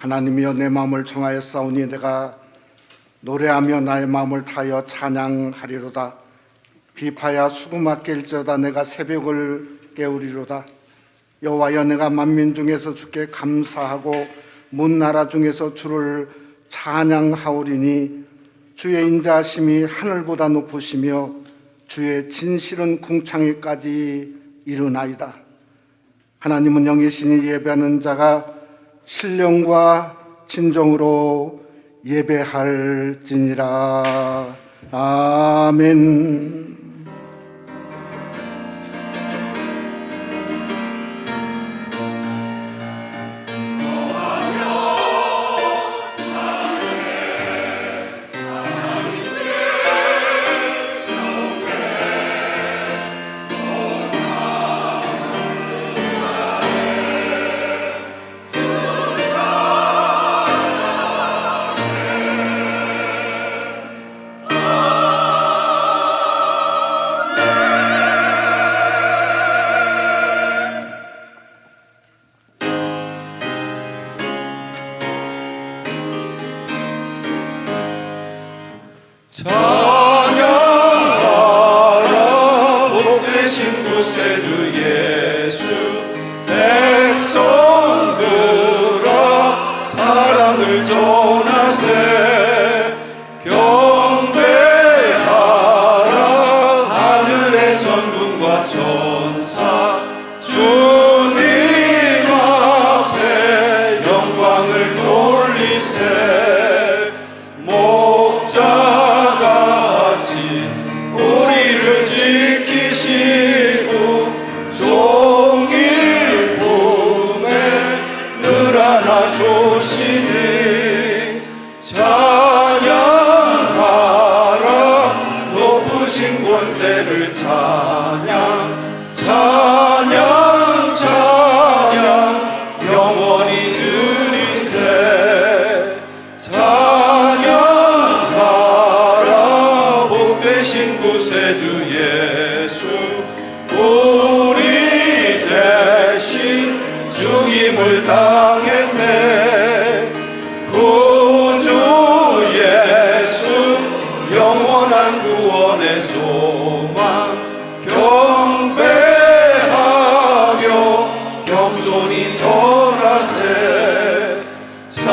하나님이여 내 마음을 청하였사오니 내가 노래하며 나의 마음을 타여 찬양하리로다. 비파야 수구맞게 일지어다 내가 새벽을 깨우리로다. 여호와여 내가 만민 중에서 주께 감사하고 문 나라 중에서 주를 찬양하오리니 주의 인자하심이 하늘보다 높으시며 주의 진실은 궁창에까지 이르나이다. 하나님은 영이시니 예배하는 자가 신령과 진정으로 예배할지니라. 아멘. 찬양하라 복되신 구세주 예수. 백성들아 사랑을 전하세. 경배하라 하늘의 천군과 천사. 주님 앞에 영광을 돌리세. 목자같이 우리를 지키시고 종일 품에 늘 안아주시니 찬양하라 높으신 권세를. 찬양 찬양 찬양 영원히 누리세. 찬양하라 복되신 구세주 예수. 우리 대신 죽임을 당했네. 구주 예수 영원한 구원의 소망. 경배하며 겸손히 절하세. 찬양하라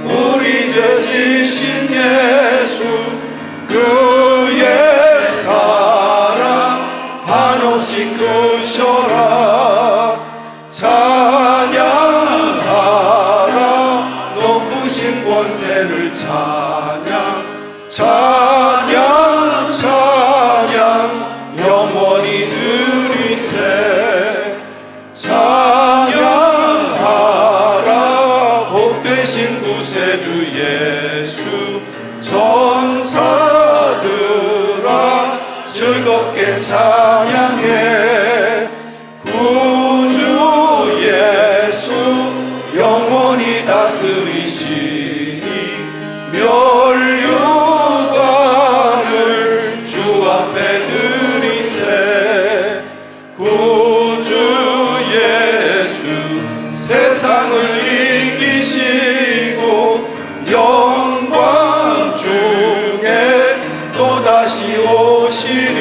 우리 죄 지신 예수. 그의 사랑 한없이 크셔라. 찬양하라 높으신 권세를. 찬양 찬양 찬양 영원히 누리세. 찬양하라 복되신 구세주 예수. 전사들아 즐겁게 찬양해. 구주 예수 영원히 다스리시니 멸류관을 주 앞에 드리세. 구주 예수 세상을 이기시고 영광 중에 또다시 오시리.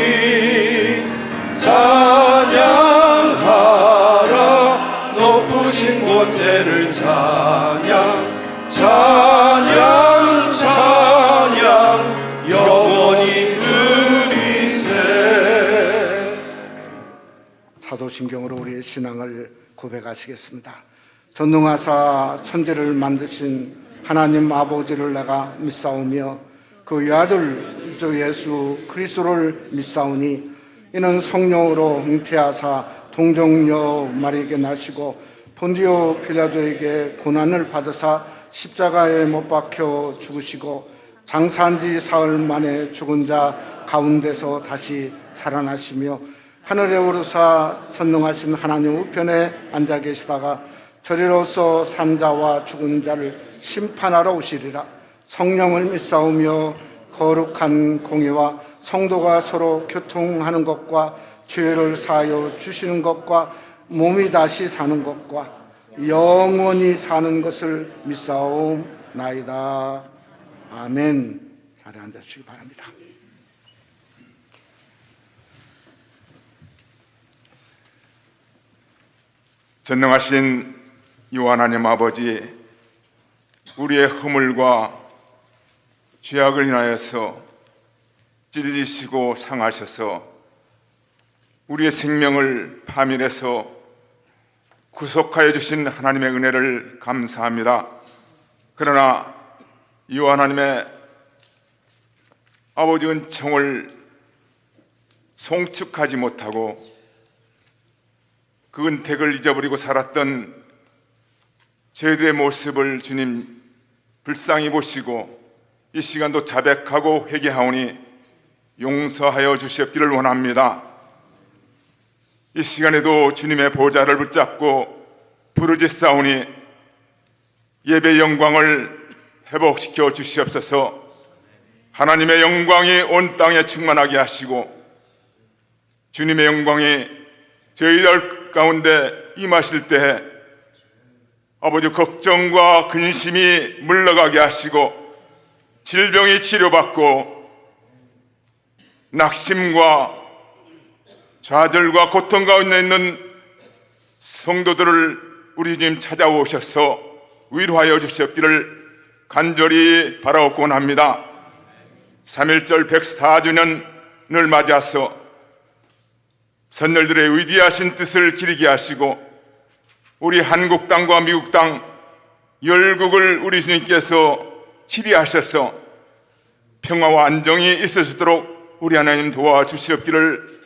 찬양하라 높으신 권세를. 찬양 찬양 찬양 영원히 누리세. 사도신경으로 우리의 신앙을 고백하시겠습니다. 전능하사 천지를 만드신 하나님 아버지를 내가 믿사오며 그 외아들 주 예수 그리스도를 믿사오니 이는 성령으로 잉태하사 동정녀 마리에게 나시고 본디오 빌라도에게 고난을 받으사 십자가에 못 박혀 죽으시고 장사한 지 사흘 만에 죽은 자 가운데서 다시 살아나시며 하늘에 오르사 전능하신 하나님 우편에 앉아 계시다가 저리로서 산자와 죽은 자를 심판하러 오시리라. 성령을 믿사오며 거룩한 공예와 성도가 서로 교통하는 것과 죄를 사하여 주시는 것과 몸이 다시 사는 것과 영원히 사는 것을 믿사옵나이다. 아멘. 자리에 앉아주시기 바랍니다. 전능하신 유 하나님 아버지, 우리의 허물과 죄악을 인하여서 찔리시고 상하셔서 우리의 생명을 파멸해서 구속하여 주신 하나님의 은혜를 감사합니다. 그러나 유 하나님의 아버지 은총을 송축하지 못하고 그 은택을 잊어버리고 살았던 저희들의 모습을 주님 불쌍히 보시고 이 시간도 자백하고 회개하오니 용서하여 주시옵기를 원합니다. 이 시간에도 주님의 보좌를 붙잡고 부르짖사오니 예배 영광을 회복시켜 주시옵소서. 하나님의 영광이 온 땅에 충만하게 하시고 주님의 영광이 저희들 가운데 임하실 때 아버지 걱정과 근심이 물러가게 하시고 질병이 치료받고 낙심과 좌절과 고통 가운데 있는 성도들을 우리 주님 찾아오셔서 위로하여 주시옵기를 간절히 바라옵곤 합니다. 3.1절 104주년을 맞이해서 선열들의 위대하신 뜻을 기리게 하시고 우리 한국 땅과 미국 땅 열국을 우리 주님께서 치리하셔서 평화와 안정이 있을 수 있도록 우리 하나님 도와주시옵기를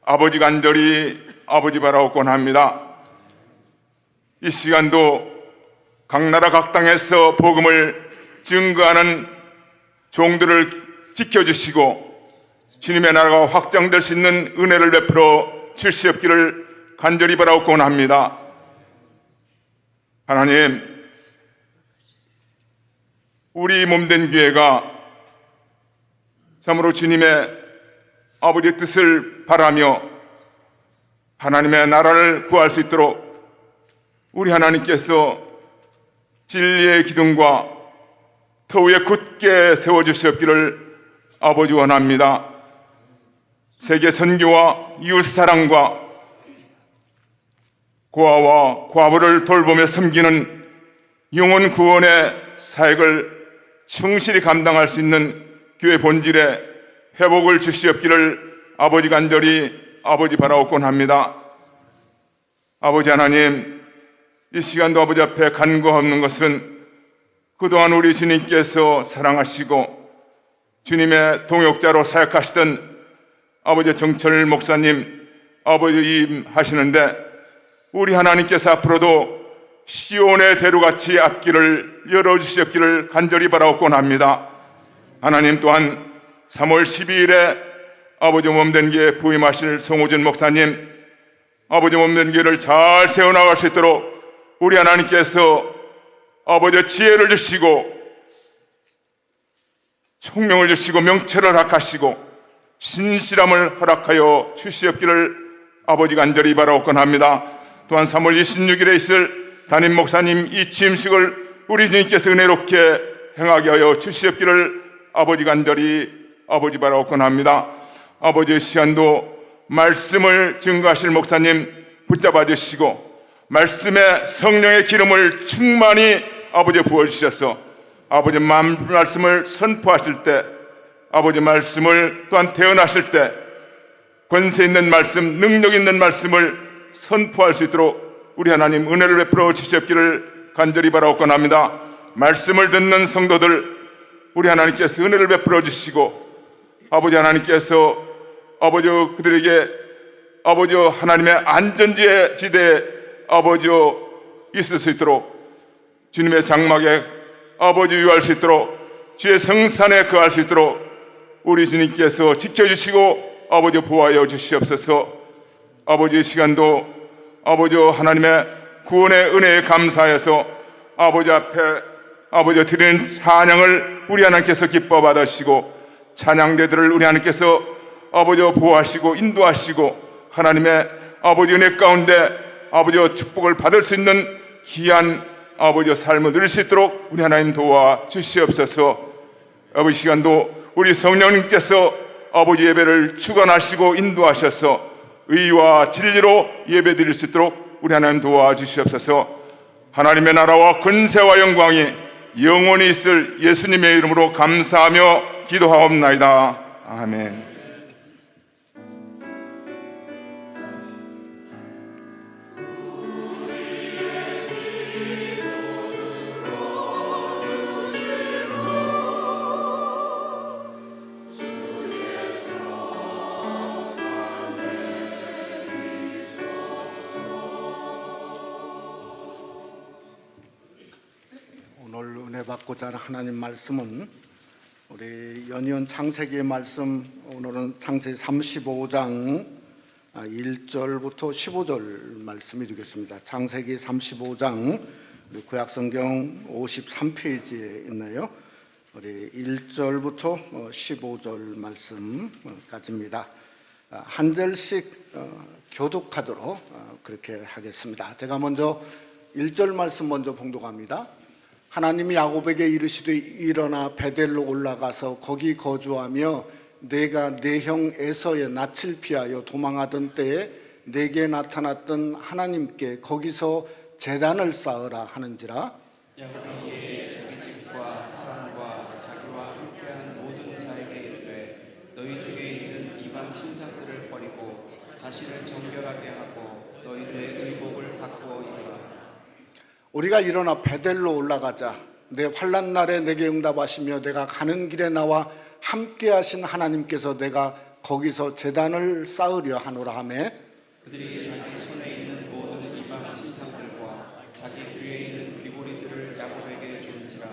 아버지 간절히 아버지 바라옵곤 합니다. 이 시간도 각 나라 각 땅에서 복음을 증거하는 종들을 지켜주시고 주님의 나라가 확장될 수 있는 은혜를 베풀어 주시옵기를 간절히 바라옵곤 합니다. 하나님, 우리 몸된 교회가 참으로 주님의 아버지의 뜻을 바라며 하나님의 나라를 구할 수 있도록 우리 하나님께서 진리의 기둥과 터 위에 굳게 세워주시옵기를 아버지 원합니다. 세계 선교와 이웃사랑과 고아와 과부를 돌보며 섬기는 영혼 구원의 사역을 충실히 감당할 수 있는 교회 본질의 회복을 주시옵기를 아버지 간절히 아버지 바라옵곤 합니다. 아버지 하나님, 이 시간도 아버지 앞에 간구하는 것은 그동안 우리 주님께서 사랑하시고 주님의 동역자로 사역하시던 아버지 정철 목사님 아버지 하시는데 우리 하나님께서 앞으로도 시온의 대로같이 앞길을 열어주시옵기를 간절히 바라옵곤 합니다. 하나님 또한 3월 12일에 아버지 몸된 교회 부임하실 송우진 목사님 아버지 몸된 교회를 잘 세워나갈 수 있도록 우리 하나님께서 아버지 지혜를 주시고 총명을 주시고 명철을 허락하시고 신실함을 허락하여 주시옵기를 아버지 간절히 바라옵곤 합니다. 또한 3월 26일에 있을 담임 목사님 이 취임식을 우리 주님께서 은혜롭게 행하게 하여 주시옵기를 아버지 간절히 아버지 바라옵곤 합니다. 아버지의 시간도 말씀을 증거하실 목사님 붙잡아 주시고 말씀의 성령의 기름을 충만히 아버지 부어주셔서 아버지 말씀을 선포하실 때 아버지 말씀을 또한 태어나실 때 권세 있는 말씀, 능력 있는 말씀을 선포할 수 있도록 우리 하나님 은혜를 베풀어 주시옵기를 간절히 바라옵곤 합니다. 말씀을 듣는 성도들 우리 하나님께서 은혜를 베풀어 주시고 아버지 하나님께서 아버지 그들에게 아버지 하나님의 안전지대에 아버지 있을 수 있도록 주님의 장막에 아버지 유할 수 있도록 주의 성산에 거할 수 있도록 우리 주님께서 지켜주시고 아버지 보호하여 주시옵소서. 아버지의 시간도 아버지 하나님의 구원의 은혜에 감사해서 아버지 앞에 아버지 드리는 찬양을 우리 하나님께서 기뻐 받으시고 찬양대들을 우리 하나님께서 아버지 보호하시고 인도하시고 하나님의 아버지 은혜 가운데 아버지 축복을 받을 수 있는 귀한 아버지의 삶을 누릴 수 있도록 우리 하나님 도와 주시옵소서. 아버지 시간도 우리 성령님께서 아버지 예배를 주관하시고 인도하셔서 의와 진리로 예배 드릴 수 있도록 우리 하나님 도와 주시옵소서. 하나님의 나라와 권세와 영광이 영원히 있을 예수님의 이름으로 감사하며 기도하옵나이다. 아멘. 오늘 은혜 받고자 하는 하나님 말씀은 우리 연이은 창세기의 말씀, 오늘은 창세기 35장 1절부터 15절 말씀이 되겠습니다. 창세기 35장 구약성경 53페이지에 있나요? 우리 1절부터 15절 말씀까지입니다. 한 절씩 교독하도록 그렇게 하겠습니다. 제가 먼저 1절 말씀 먼저 봉독합니다. 하나님이 야곱에게 이르시되 일어나 베델로 올라가서 거기 거주하며 내가 내 형 에서의 낯을 피하여 도망하던 때에 내게 나타났던 하나님께 거기서 제단을 쌓으라 하는지라. 야곱이 이에 자기 집과 사람과 자기와 함께한 모든 자에게 이르되 너희 중에 있는 이방 신상들을 버리고 자신을 정결하게 하고 너희들의 의복을 바꾸어 입으라. 우리가 일어나 베델로 올라가자. 내 환난 날에 내게 응답하시며 내가 가는 길에 나와 함께 하신 하나님께서 내가 거기서 제단을 쌓으려 하노라 하며 그들이 자기 손에 있는 모든 이방 신상들과 자기 귀에 있는 귀고리들을 야곱에게 주는지라.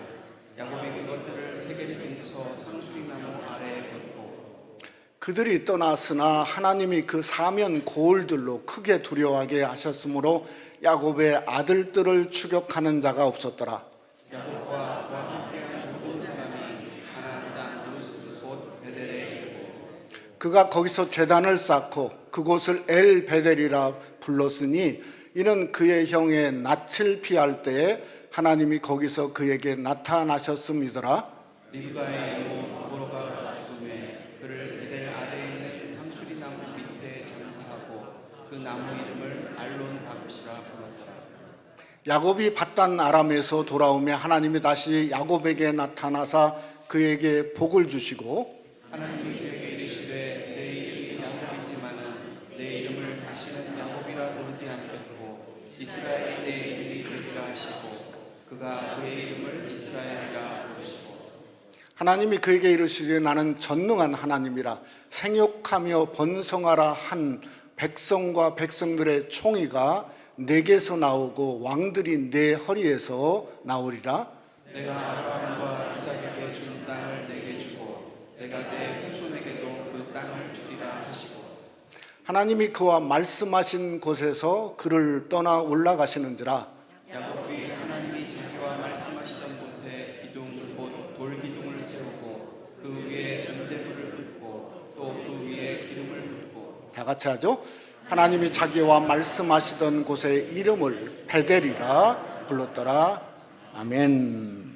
야곱이 그것들을 세겜 근처 상수리나무 아래에 걷고 그들이 떠났으나 하나님이 그 사면 고을들로 크게 두려워하게 하셨으므로 야곱의 아들들을 추격하는 자가 없었더라. 야곱과 그와 함께한 모든 사람이 가나안 땅 루스 곧 베델에 이르고 그가 거기서 제단을 쌓고 그곳을 엘 베델이라 불렀으니 이는 그의 형의 낯을 피할 때에 하나님이 거기서 그에게 나타나셨음이더라. 리브가의 이모 드보라가 죽음에 그를 베델 아래에 있는 상수리 나무 밑에 장사하고 그 나무 이름을 알론 바크시라 불렀더라. 야곱이 밧단 아람에서 돌아오며 하나님이 다시 야곱에게 나타나사 그에게 복을 주시고 하나님이 그에게 이르시되 내 이름이 야곱이지만은 내 이름을 다시는 야곱이라 부르지 않겠고 이스라엘이 내 이름이 되리라 하시고 그가 그의 이름을 이스라엘이라 부르시고 하나님이 그에게 이르시되 나는 전능한 하나님이라 생육하며 번성하라 한 백성과 백성들의 총의가 내게서 나오고 왕들이 내 허리에서 나오리라. 내가 아브라함과 이삭에게 준 땅을 내게 주고 내가 내 후손에게도 그 땅을 주리라 하시고 하나님이 그와 말씀하신 곳에서 그를 떠나 올라가시는지라. 야곱이 하나님이 자기와 말씀하시던 곳에 기둥 곧 돌기둥을 세우고 그 위에 전제물을 붓고 또 그 위에 기름을 붓고 다 같이 하죠. 하나님이 자기와 말씀하시던 곳의 이름을 베델이라 불렀더라. 아멘.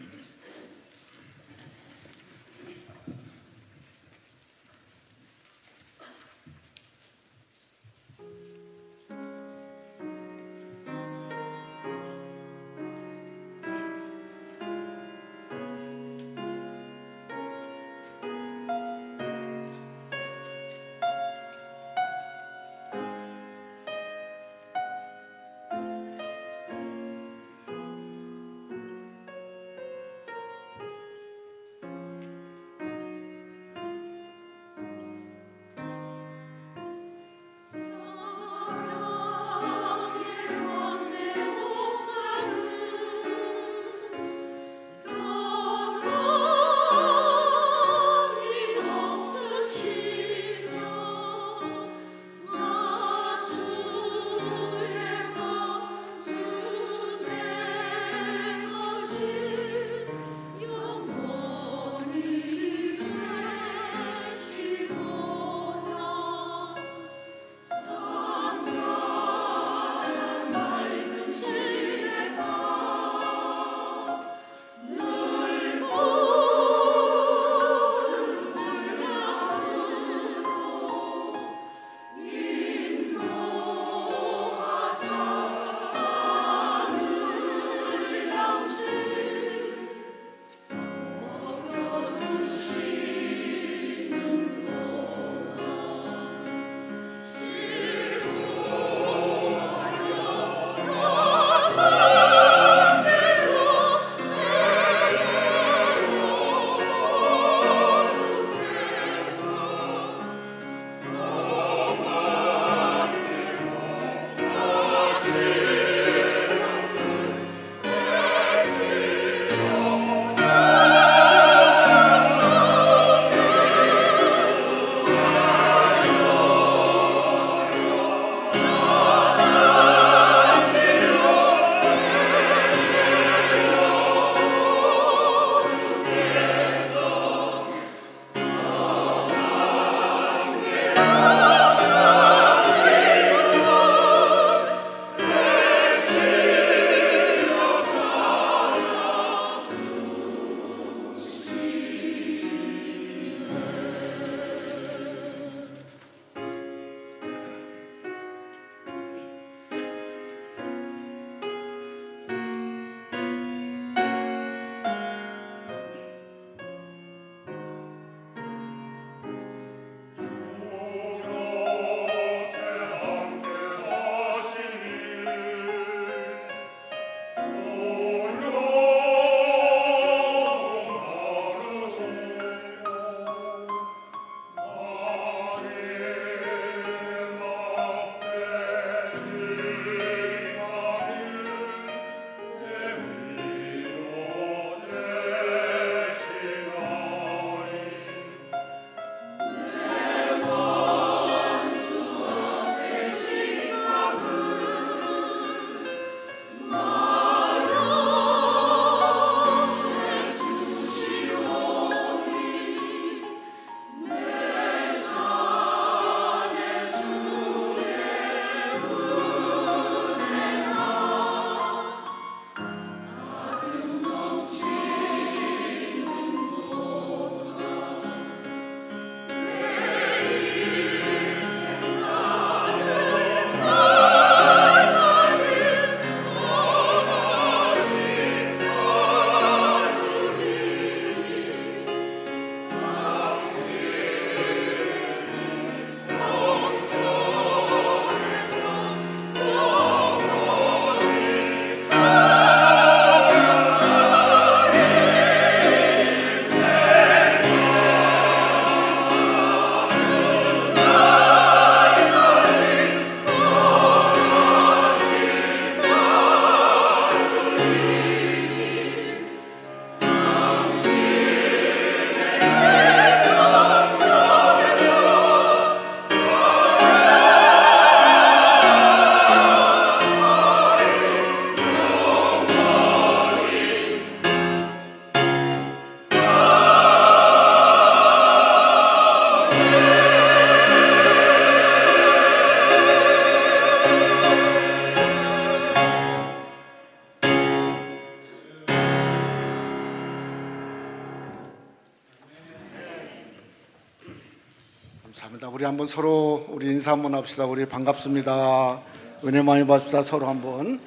감사합니다. 우리 한번 서로 우리 인사 한번 합시다. 우리 반갑습니다. 은혜 많이 받습니다. 서로 한번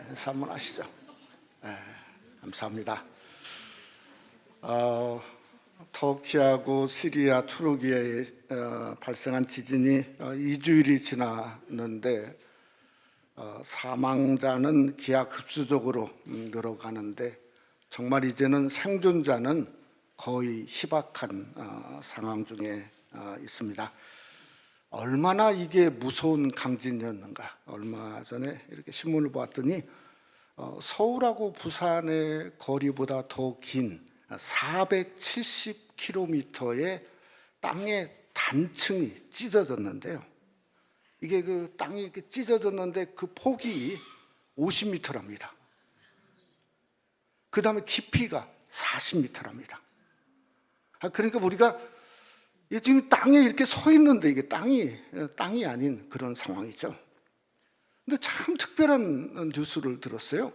인사 한번 하시죠. 감사합니다. 터키하고 시리아, 투르기에 발생한 지진이 2주일이 지났는데 사망자는 기하급수적으로 늘어가는데 정말 이제는 생존자는 거의 희박한 상황 중에 있습니다. 얼마나 이게 무서운 강진이었는가. 얼마 전에 이렇게 신문을 보았더니 서울하고 부산의 거리보다 더 긴 470km의 땅의 단층이 찢어졌는데요. 이게 그 땅이 이렇게 찢어졌는데 그 폭이 50m랍니다. 그 다음에 깊이가 40m랍니다. 그러니까 우리가 지금 땅에 이렇게 서 있는데 이게 땅이 아닌 그런 상황이죠. 근데 참 특별한 뉴스를 들었어요.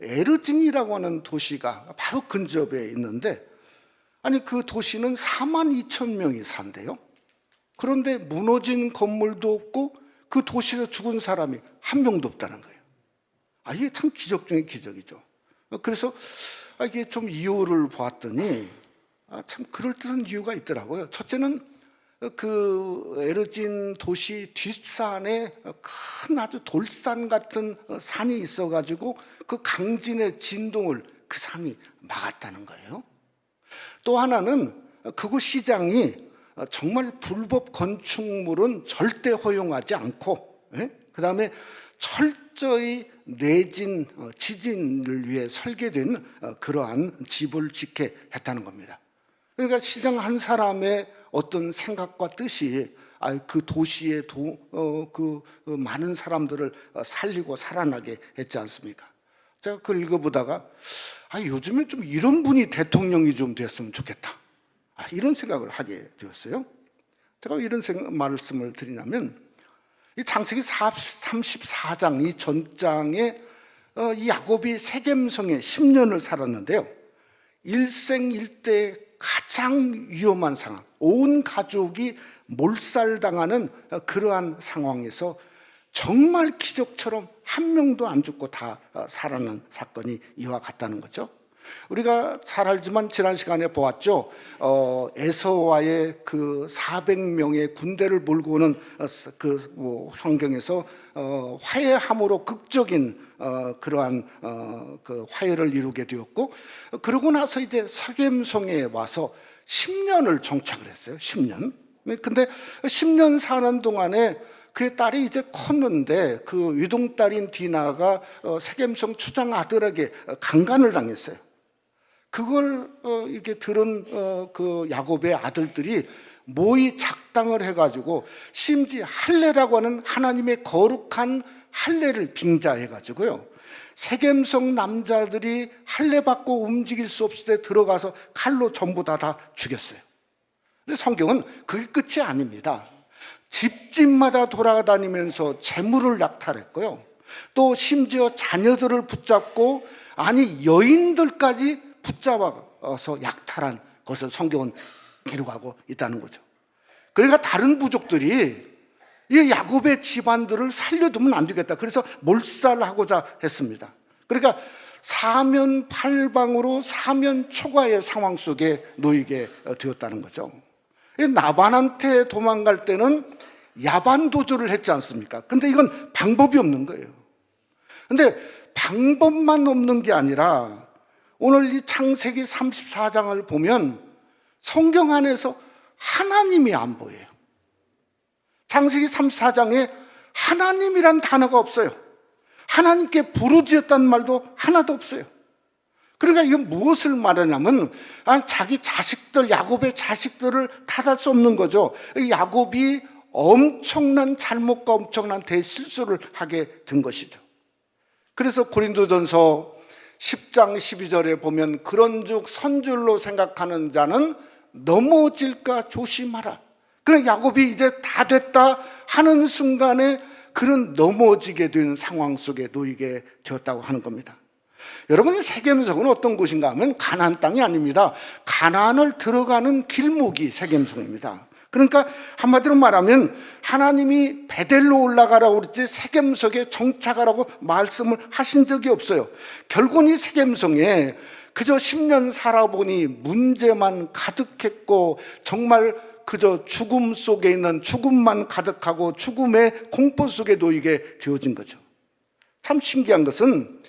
에르진이라고 하는 도시가 바로 근접에 있는데, 아니 그 도시는 42,000명이 산대요. 그런데 무너진 건물도 없고 그 도시에서 죽은 사람이 한 명도 없다는 거예요. 이게 참 기적 중의 기적이죠. 그래서 이게 좀 이유를 보았더니 참 그럴듯한 이유가 있더라고요. 첫째는 그 에르진 도시 뒷산에 큰 아주 돌산 같은 산이 있어가지고 그 강진의 진동을 그 산이 막았다는 거예요. 또 하나는 그곳 시장이 정말 불법 건축물은 절대 허용하지 않고, 그 다음에 철저히 내진 지진을 위해 설계된 그러한 집을 짓게 했다는 겁니다. 그러니까 시장 한 사람의 어떤 생각과 뜻이 그 도시의 그 많은 사람들을 살리고 살아나게 했지 않습니까? 제가 그걸 읽어보다가 요즘에 좀 이런 분이 대통령이 좀 됐으면 좋겠다, 이런 생각을 하게 되었어요. 제가 이런 말씀을 드리냐면, 이 창세기 34장 이 전장에 이 야곱이 세겜성에 10년을 살았는데요. 일생일대 가장 위험한 상황, 온 가족이 몰살당하는 그러한 상황에서 정말 기적처럼 한 명도 안 죽고 다 살아난 사건이 이와 같다는 거죠. 우리가 잘 알지만 지난 시간에 보았죠. 에서와의 그 400명의 군대를 몰고 오는 그 환경에서 화해함으로 극적인 그러한 그 화해를 이루게 되었고, 그러고 나서 이제 서겜성에 와서 10년을 정착을 했어요. 10년. 근데 10년 사는 동안에 그의 딸이 이제 컸는데 그 위동딸인 디나가 세겜성 추장 아들에게 강간을 당했어요. 그걸 이렇게 들은 그 야곱의 아들들이 모의 작당을 해가지고 심지어 할례라고 하는 하나님의 거룩한 할례를 빙자해가지고요, 세겜성 남자들이 할례 받고 움직일 수 없을 때 들어가서 칼로 전부 다 죽였어요. 근데 성경은 그게 끝이 아닙니다. 집집마다 돌아다니면서 재물을 약탈했고요, 또 심지어 자녀들을 붙잡고 여인들까지 붙잡아서 약탈한 것을 성경은 기록하고 있다는 거죠. 그러니까 다른 부족들이 이 야곱의 집안들을 살려두면 안 되겠다, 그래서 몰살하고자 했습니다. 그러니까 사면팔방으로 사면초가의 상황 속에 놓이게 되었다는 거죠. 나반한테 도망갈 때는 야반도주를 했지 않습니까? 근데 이건 방법이 없는 거예요. 근데 방법만 없는 게 아니라 오늘 이 창세기 34장을 보면 성경 안에서 하나님이 안 보여요. 창세기 34장에 하나님이란 단어가 없어요. 하나님께 부르짖었다는 말도 하나도 없어요. 그러니까 이건 무엇을 말하냐면 자기 자식들, 야곱의 자식들을 탓할 수 없는 거죠. 야곱이 엄청난 잘못과 엄청난 대실수를 하게 된 것이죠. 그래서 고린도전서 10장 12절에 보면 그런즉 선줄로 생각하는 자는 넘어질까 조심하라. 그래, 야곱이 이제 다 됐다 하는 순간에 그런 넘어지게 되는 상황 속에 놓이게 되었다고 하는 겁니다. 여러분이 세겜성은 어떤 곳인가 하면 가나안 땅이 아닙니다. 가나안을 들어가는 길목이 세겜성입니다. 그러니까 한마디로 말하면 하나님이 베델로 올라가라고 그랬지 세겜성에 정착하라고 말씀을 하신 적이 없어요. 결국은 이 세겜성에 그저 10년 살아보니 문제만 가득했고 정말 그저 죽음 속에 있는 죽음만 가득하고 죽음의 공포 속에 놓이게 되어진 거죠. 참 신기한 것은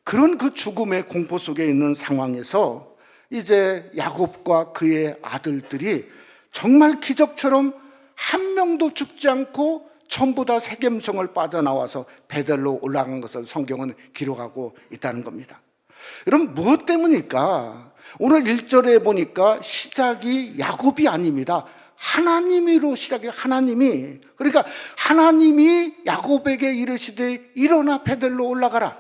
그런 그 죽음의 공포 속에 있는 상황에서 이제 야곱과 그의 아들들이 정말 기적처럼 한 명도 죽지 않고 전부 다 세겜성을 빠져나와서 베델로 올라간 것을 성경은 기록하고 있다는 겁니다. 여러분, 무엇 때문일까? 오늘 1절에 보니까 시작이 야곱이 아닙니다. 하나님으로 시작해. 하나님이, 그러니까 하나님이 야곱에게 이르시되 일어나 베델로 올라가라.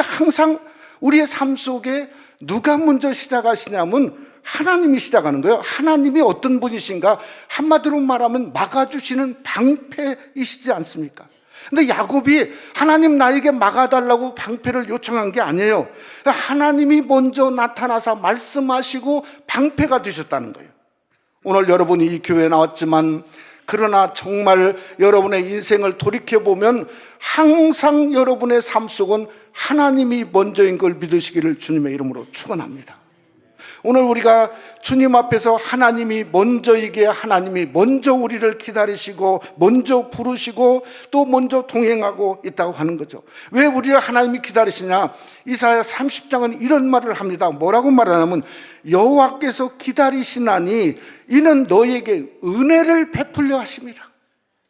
항상 우리의 삶 속에 누가 먼저 시작하시냐면 하나님이 시작하는 거예요. 하나님이 어떤 분이신가? 한마디로 말하면 막아주시는 방패이시지 않습니까? 근데 야곱이 하나님 나에게 막아달라고 방패를 요청한 게 아니에요. 하나님이 먼저 나타나서 말씀하시고 방패가 되셨다는 거예요. 오늘 여러분이 이 교회에 나왔지만 그러나 정말 여러분의 인생을 돌이켜보면 항상 여러분의 삶 속은 하나님이 먼저인 걸 믿으시기를 주님의 이름으로 축원합니다. 오늘 우리가 주님 앞에서 하나님이 먼저이기에 하나님이 먼저 우리를 기다리시고 먼저 부르시고 또 먼저 동행하고 있다고 하는 거죠. 왜 우리를 하나님이 기다리시냐? 이사야 30장은 이런 말을 합니다. 뭐라고 말하냐면 여호와께서 기다리시나니 이는 너희에게 은혜를 베풀려 하십니다.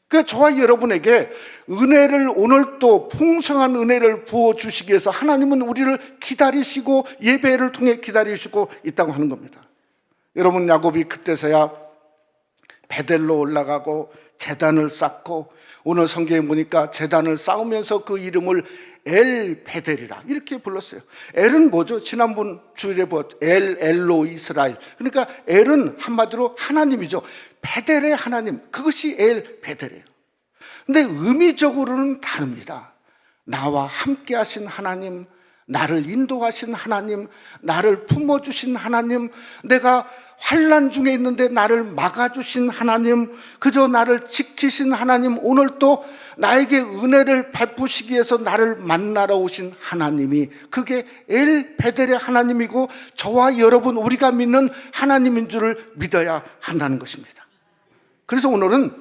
그 저와 여러분에게 은혜를 오늘 또 풍성한 은혜를 부어주시기 위해서 하나님은 우리를 기다리시고 예배를 통해 기다리시고 있다고 하는 겁니다. 여러분, 야곱이 그때서야 베델로 올라가고 제단을 쌓고 오늘 성경에 보니까 제단을 쌓으면서 그 이름을 엘 베델이라 이렇게 불렀어요. 엘은 뭐죠? 지난번 주일에 보았죠. 엘로 이스라엘. 그러니까 엘은 한마디로 하나님이죠. 베델의 하나님, 그것이 엘 베델이에요. 근데 의미적으로는 다릅니다. 나와 함께 하신 하나님, 나를 인도하신 하나님, 나를 품어주신 하나님, 내가 환난 중에 있는데 나를 막아주신 하나님, 그저 나를 지키신 하나님, 오늘 또 나에게 은혜를 베푸시기 위해서 나를 만나러 오신 하나님이 그게 엘 베델의 하나님이고 저와 여러분 우리가 믿는 하나님인 줄을 믿어야 한다는 것입니다. 그래서 오늘은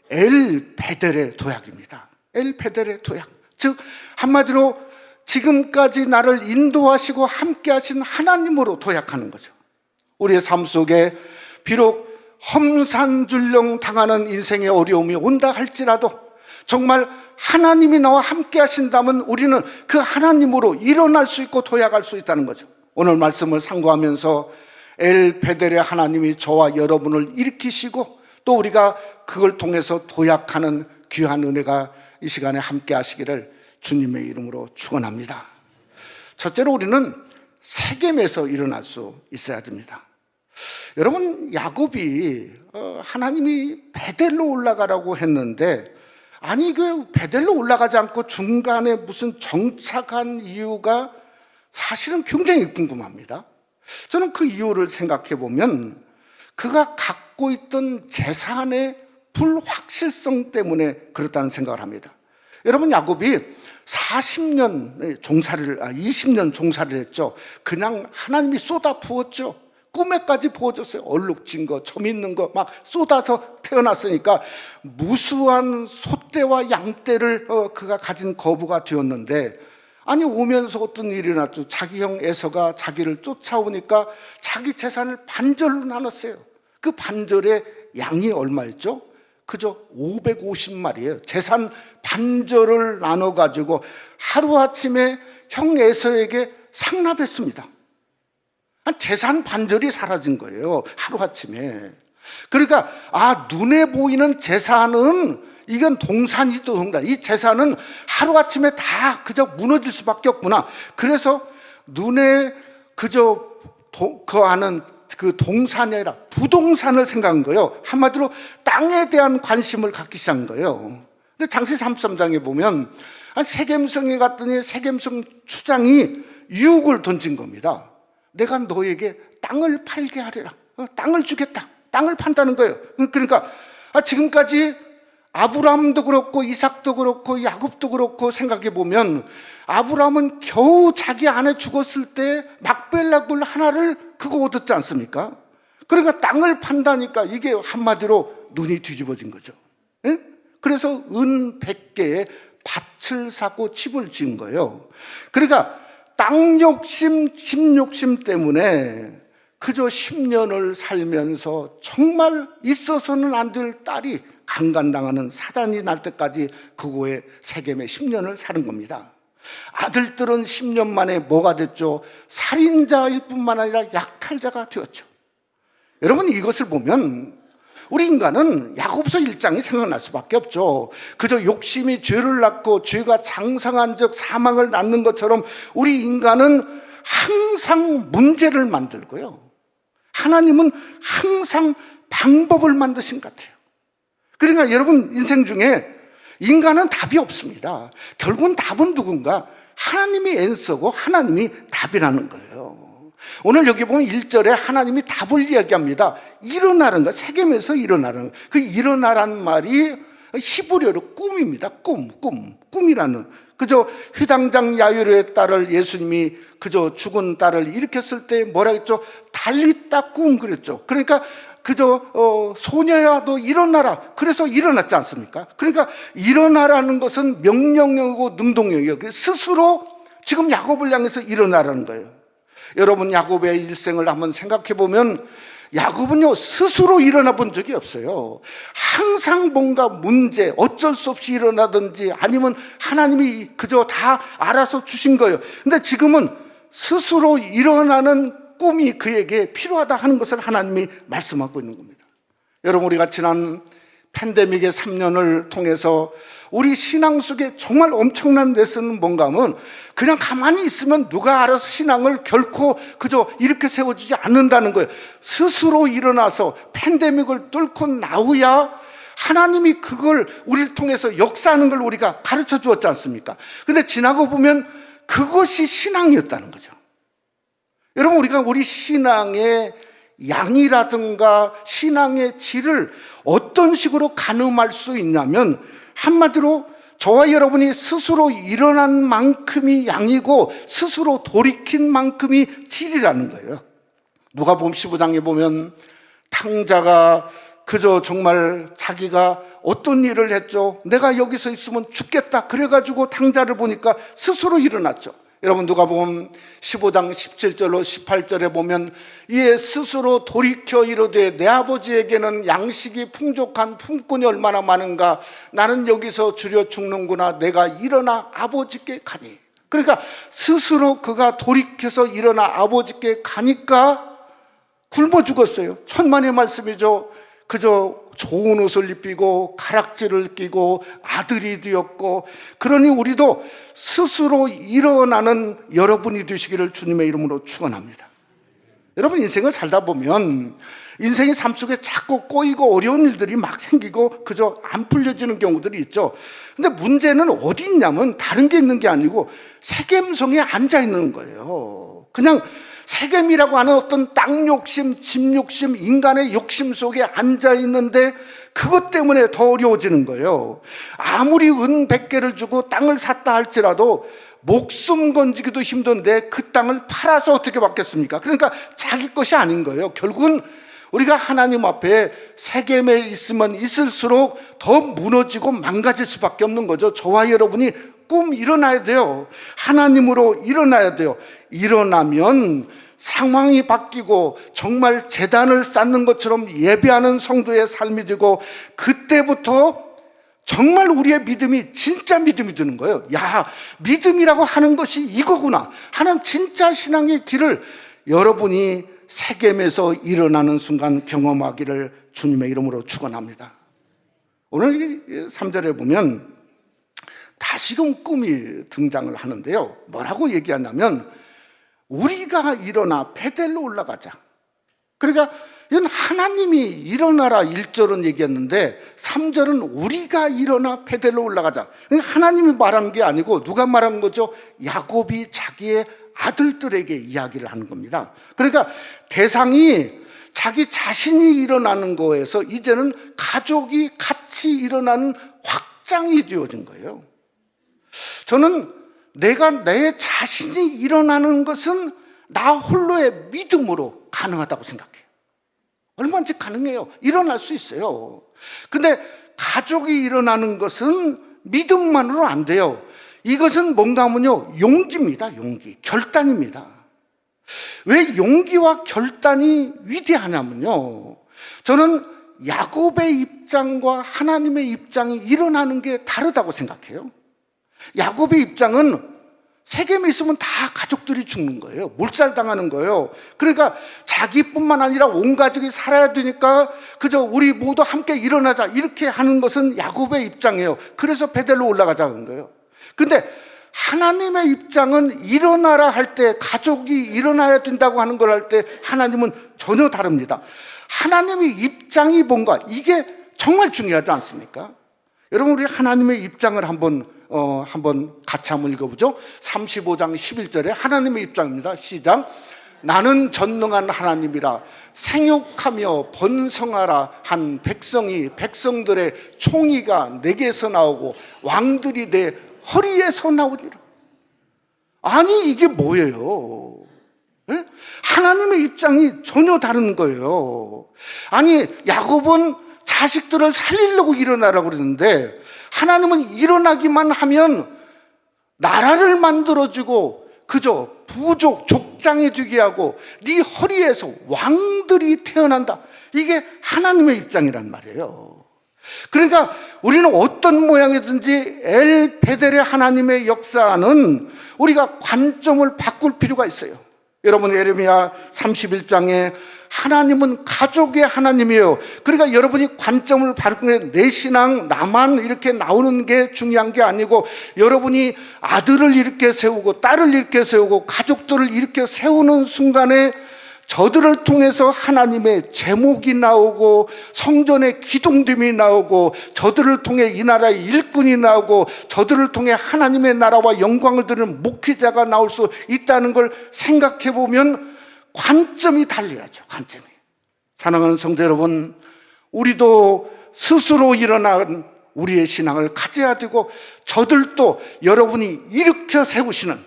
엘 베델의 도약입니다. 엘 베델의 도약, 즉 한마디로 지금까지 나를 인도하시고 함께 하신 하나님으로 도약하는 거죠. 우리의 삶 속에 비록 험산줄령 당하는 인생의 어려움이 온다 할지라도 정말 하나님이 나와 함께 하신다면 우리는 그 하나님으로 일어날 수 있고 도약할 수 있다는 거죠. 오늘 말씀을 상고하면서 엘 베델의 하나님이 저와 여러분을 일으키시고 또 우리가 그걸 통해서 도약하는 귀한 은혜가 이 시간에 함께 하시기를 주님의 이름으로 축원합니다. 첫째로 우리는 세겜에서 일어날 수 있어야 됩니다. 여러분, 야곱이 하나님이 베델로 올라가라고 했는데 아니 그 베델로 올라가지 않고 중간에 무슨 정착한 이유가 사실은 굉장히 궁금합니다. 저는 그 이유를 생각해 보면 그가 갖고 있던 재산의 불확실성 때문에 그렇다는 생각을 합니다. 여러분, 야곱이 20년 종살이를 했죠. 그냥 하나님이 쏟아 부었죠. 꿈에까지 부어줬어요. 얼룩진 거, 점 있는 거 막 쏟아서 태어났으니까 무수한 소떼와 양떼를 그가 가진 거부가 되었는데 아니 오면서 어떤 일이 일어났죠. 자기 형 에서가 자기를 쫓아오니까 자기 재산을 반절로 나눴어요. 그 반절의 양이 얼마였죠? 그저 550마리예요. 재산 반절을 나눠가지고 하루아침에 형 에서에게 상납했습니다. 재산 반절이 사라진 거예요. 하루아침에. 그러니까 눈에 보이는 재산은 이건 동산이죠. 동산. 이 재산은 하루아침에 다 그저 무너질 수밖에 없구나. 그래서 눈에 그저 거하는 그 동산이 아니라 부동산을 생각한 거예요. 한마디로 땅에 대한 관심을 갖기 시작한 거예요. 근데 장세 33장에 보면 세겜성에 갔더니 세겜성 추장이 유혹을 던진 겁니다. 내가 너에게 땅을 팔게 하리라. 땅을 주겠다. 땅을 판다는 거예요. 그러니까 지금까지 아브라함도 그렇고 이삭도 그렇고 야곱도 그렇고 생각해 보면 아브라함은 겨우 자기 아내 죽었을 때 막벨라 굴 하나를 그거 얻었지 않습니까? 그러니까 땅을 판다니까 이게 한마디로 눈이 뒤집어진 거죠. 예? 그래서 은 100개의 밭을 사고 집을 지은 거예요. 그러니까 땅 욕심, 집 욕심 때문에 그저 10년을 살면서 정말 있어서는 안 될 딸이 강간당하는 사단이 날 때까지 그거에 세겜에 10년을 사는 겁니다. 아들들은 10년 만에 뭐가 됐죠? 살인자일 뿐만 아니라 약탈자가 되었죠. 여러분, 이것을 보면 우리 인간은 야고보서 1장이 생각날 수밖에 없죠. 그저 욕심이 죄를 낳고 죄가 장성한 적 사망을 낳는 것처럼 우리 인간은 항상 문제를 만들고요, 하나님은 항상 방법을 만드신 것 같아요. 그러니까 여러분, 인생 중에 인간은 답이 없습니다. 결국은 답은 누군가? 하나님이 앤서고 하나님이 답이라는 거예요. 오늘 여기 보면 1절에 하나님이 답을 이야기합니다. 일어나는 거, 세겜에서 일어나는 거. 그 일어나란 말이 히브리어로 꿈입니다. 꿈이라는. 그저 휘당장 야이로의 딸을 예수님이 그저 죽은 딸을 일으켰을 때 뭐라 했죠? 달리다 꿈 그랬죠. 그러니까 그저 소녀야 너 일어나라. 그래서 일어났지 않습니까? 그러니까 일어나라는 것은 명령형이고 능동형이에요. 스스로 지금 야곱을 향해서 일어나라는 거예요. 여러분, 야곱의 일생을 한번 생각해 보면 야곱은요 스스로 일어나 본 적이 없어요. 항상 뭔가 문제, 어쩔 수 없이 일어나든지 아니면 하나님이 그저 다 알아서 주신 거예요. 근데 지금은 스스로 일어나는 꿈이 그에게 필요하다 하는 것을 하나님이 말씀하고 있는 겁니다. 여러분, 우리가 지난 팬데믹의 3년을 통해서 우리 신앙 속에 정말 엄청난 레슨은 뭔가 하면 그냥 가만히 있으면 누가 알아서 신앙을 결코 그저 이렇게 세워주지 않는다는 거예요. 스스로 일어나서 팬데믹을 뚫고 나오야 하나님이 그걸 우리를 통해서 역사하는 걸 우리가 가르쳐 주었지 않습니까? 근데 지나고 보면 그것이 신앙이었다는 거죠. 여러분, 우리가 우리 신앙의 양이라든가 신앙의 질을 어떤 식으로 가늠할 수 있냐면 한마디로 저와 여러분이 스스로 일어난 만큼이 양이고 스스로 돌이킨 만큼이 질이라는 거예요. 누가복음 15장에 보면 탕자가 그저 정말 자기가 어떤 일을 했죠? 내가 여기서 있으면 죽겠다 그래가지고 탕자를 보니까 스스로 일어났죠. 여러분, 누가복음 15장 17절로 18절에 보면 이에 스스로 돌이켜 이르되 내 아버지에게는 양식이 풍족한 품꾼이 얼마나 많은가. 나는 여기서 주려 죽는구나. 내가 일어나 아버지께 가니. 그러니까 스스로 그가 돌이켜서 일어나 아버지께 가니까 굶어 죽었어요. 천만의 말씀이죠. 그저 좋은 옷을 입히고 가락지를 끼고 아들이 되었고, 그러니 우리도 스스로 일어나는 여러분이 되시기를 주님의 이름으로 축원합니다. 여러분, 인생을 살다 보면 인생의 삶 속에 자꾸 꼬이고 어려운 일들이 막 생기고 그저 안 풀려지는 경우들이 있죠. 근데 문제는 어디 있냐면 다른 게 있는 게 아니고 세겜성에 앉아 있는 거예요. 그냥 세겜이라고 하는 어떤 땅 욕심, 집 욕심, 인간의 욕심 속에 앉아 있는데 그것 때문에 더 어려워지는 거예요. 아무리 은 100개를 주고 땅을 샀다 할지라도 목숨 건지기도 힘든데 그 땅을 팔아서 어떻게 받겠습니까? 그러니까 자기 것이 아닌 거예요. 결국은 우리가 하나님 앞에 세겜에 있으면 있을수록 더 무너지고 망가질 수밖에 없는 거죠. 저와 여러분이 꿈 일어나야 돼요. 하나님으로 일어나야 돼요. 일어나면 상황이 바뀌고 정말 제단을 쌓는 것처럼 예배하는 성도의 삶이 되고 그때부터 정말 우리의 믿음이 진짜 믿음이 되는 거예요. 야, 믿음이라고 하는 것이 이거구나 하는 진짜 신앙의 길을 여러분이 세겜에서 일어나는 순간 경험하기를 주님의 이름으로 축원합니다. 오늘 3절에 보면 다시금 꿈이 등장을 하는데요, 뭐라고 얘기하냐면 우리가 일어나 베델로 올라가자. 그러니까 이건 하나님이 일어나라 1절은 얘기했는데 3절은 우리가 일어나 베델로 올라가자. 그러니까 하나님이 말한 게 아니고 누가 말한 거죠? 야곱이 자기의 아들들에게 이야기를 하는 겁니다. 그러니까 대상이 자기 자신이 일어나는 거에서 이제는 가족이 같이 일어나는 확장이 되어진 거예요. 저는 내가 내 자신이 일어나는 것은 나 홀로의 믿음으로 가능하다고 생각해요. 얼마든지 가능해요. 일어날 수 있어요. 근데 가족이 일어나는 것은 믿음만으로 안 돼요. 이것은 뭔가 하면요, 용기입니다. 용기, 결단입니다. 왜 용기와 결단이 위대하냐면요, 저는 야곱의 입장과 하나님의 입장이 일어나는 게 다르다고 생각해요. 야곱의 입장은 세겜에 있으면 다 가족들이 죽는 거예요. 몰살당하는 거예요. 그러니까 자기뿐만 아니라 온 가족이 살아야 되니까 그저 우리 모두 함께 일어나자 이렇게 하는 것은 야곱의 입장이에요. 그래서 베델로 올라가자는 거예요. 근데 하나님의 입장은 일어나라 할 때, 가족이 일어나야 된다고 하는 걸 할 때 하나님은 전혀 다릅니다. 하나님의 입장이 뭔가, 이게 정말 중요하지 않습니까? 여러분, 우리 하나님의 입장을 한번 같이 한번 읽어보죠. 35장 11절에 하나님의 입장입니다. 시작. 나는 전능한 하나님이라, 생육하며 번성하라 한 백성들의 총의가 내게서 나오고 왕들이 내 허리에서 나오니라. 아니, 이게 뭐예요? 예? 하나님의 입장이 전혀 다른 거예요. 아니, 야곱은 자식들을 살리려고 일어나라고 그러는데 하나님은 일어나기만 하면 나라를 만들어주고 그저 부족, 족장이 되게 하고 네 허리에서 왕들이 태어난다. 이게 하나님의 입장이란 말이에요. 그러니까 우리는 어떤 모양이든지 엘 베델의 하나님의 역사는 우리가 관점을 바꿀 필요가 있어요. 여러분, 예레미야 31장에 하나님은 가족의 하나님이에요. 그러니까 여러분이 관점을 바꾸는, 내 신앙 나만 이렇게 나오는 게 중요한 게 아니고 여러분이 아들을 이렇게 세우고 딸을 이렇게 세우고 가족들을 이렇게 세우는 순간에 저들을 통해서 하나님의 제목이 나오고 성전의 기둥됨이 나오고 저들을 통해 이 나라의 일꾼이 나오고 저들을 통해 하나님의 나라와 영광을 드리는 목회자가 나올 수 있다는 걸 생각해 보면 관점이 달라야죠. 관점이. 사랑하는 성도 여러분, 우리도 스스로 일어난 우리의 신앙을 가져야 되고 저들도 여러분이 일으켜 세우시는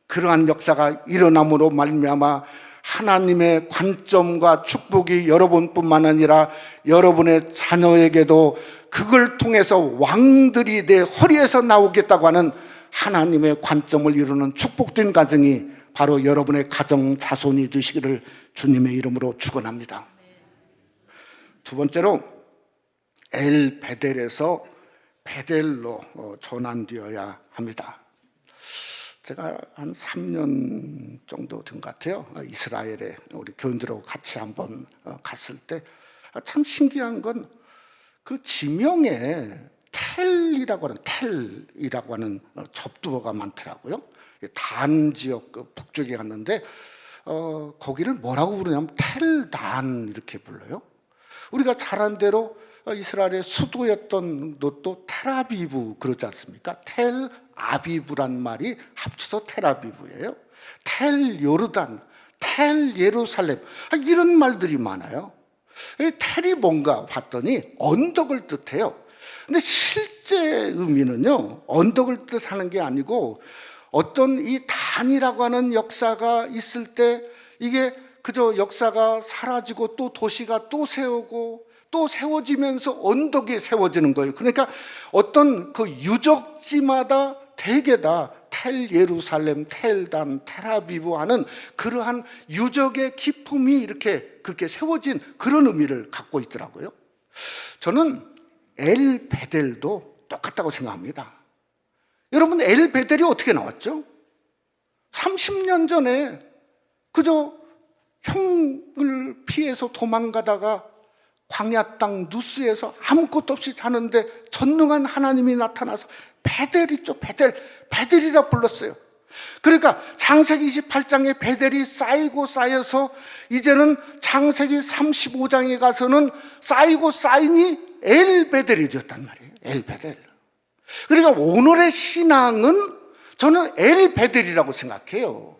그러한 역사가 일어남으로 말미암아 하나님의 관점과 축복이 여러분뿐만 아니라 여러분의 자녀에게도 그걸 통해서 왕들이 내 허리에서 나오겠다고 하는 하나님의 관점을 이루는 축복된 가정이 바로 여러분의 가정 자손이 되시기를 주님의 이름으로 축원합니다. 두 번째로 엘 베델에서 베델로 전환되어야 합니다. 제가 한 3년 정도 된 것 같아요. 이스라엘에 우리 교인들하고 같이 한번 갔을 때 참 신기한 건 그 지명에 텔이라고 하는 접두어가 많더라고요. 단 지역 북쪽에 갔는데 거기를 뭐라고 부르냐면 텔단 이렇게 불러요. 우리가 잘 아는 대로 이스라엘의 수도였던 곳도 텔아비브 그러지 않습니까? 텔아비브란 말이 합쳐서 텔아비브예요. 텔 요르단, 텔 예루살렘, 이런 말들이 많아요. 텔이 뭔가 봤더니 언덕을 뜻해요. 근데 실제 의미는요, 언덕을 뜻하는 게 아니고 어떤 이 단이라고 하는 역사가 있을 때 이게 그저 역사가 사라지고 또 도시가 또 세우고 또 세워지면서 언덕이 세워지는 거예요. 그러니까 어떤 그 유적지마다 대개 다 텔 예루살렘, 텔단, 텔아비브 하는 그러한 유적의 기품이 이렇게 그렇게 세워진 그런 의미를 갖고 있더라고요. 저는 엘 베델도 똑같다고 생각합니다. 여러분, 엘 베델이 어떻게 나왔죠? 30년 전에 그저 형을 피해서 도망가다가 광야 땅 누스에서 아무것도 없이 사는데 전능한 하나님이 나타나서 베델 있죠. 베델이라 불렀어요. 그러니까 창세기 28장에 베델이 쌓이고 쌓여서 이제는 창세기 35장에 가서는 쌓이고 쌓이니 엘 베델이 되었단 말이에요. 엘 베델. 그러니까 오늘의 신앙은 저는 엘 베델이라고 생각해요.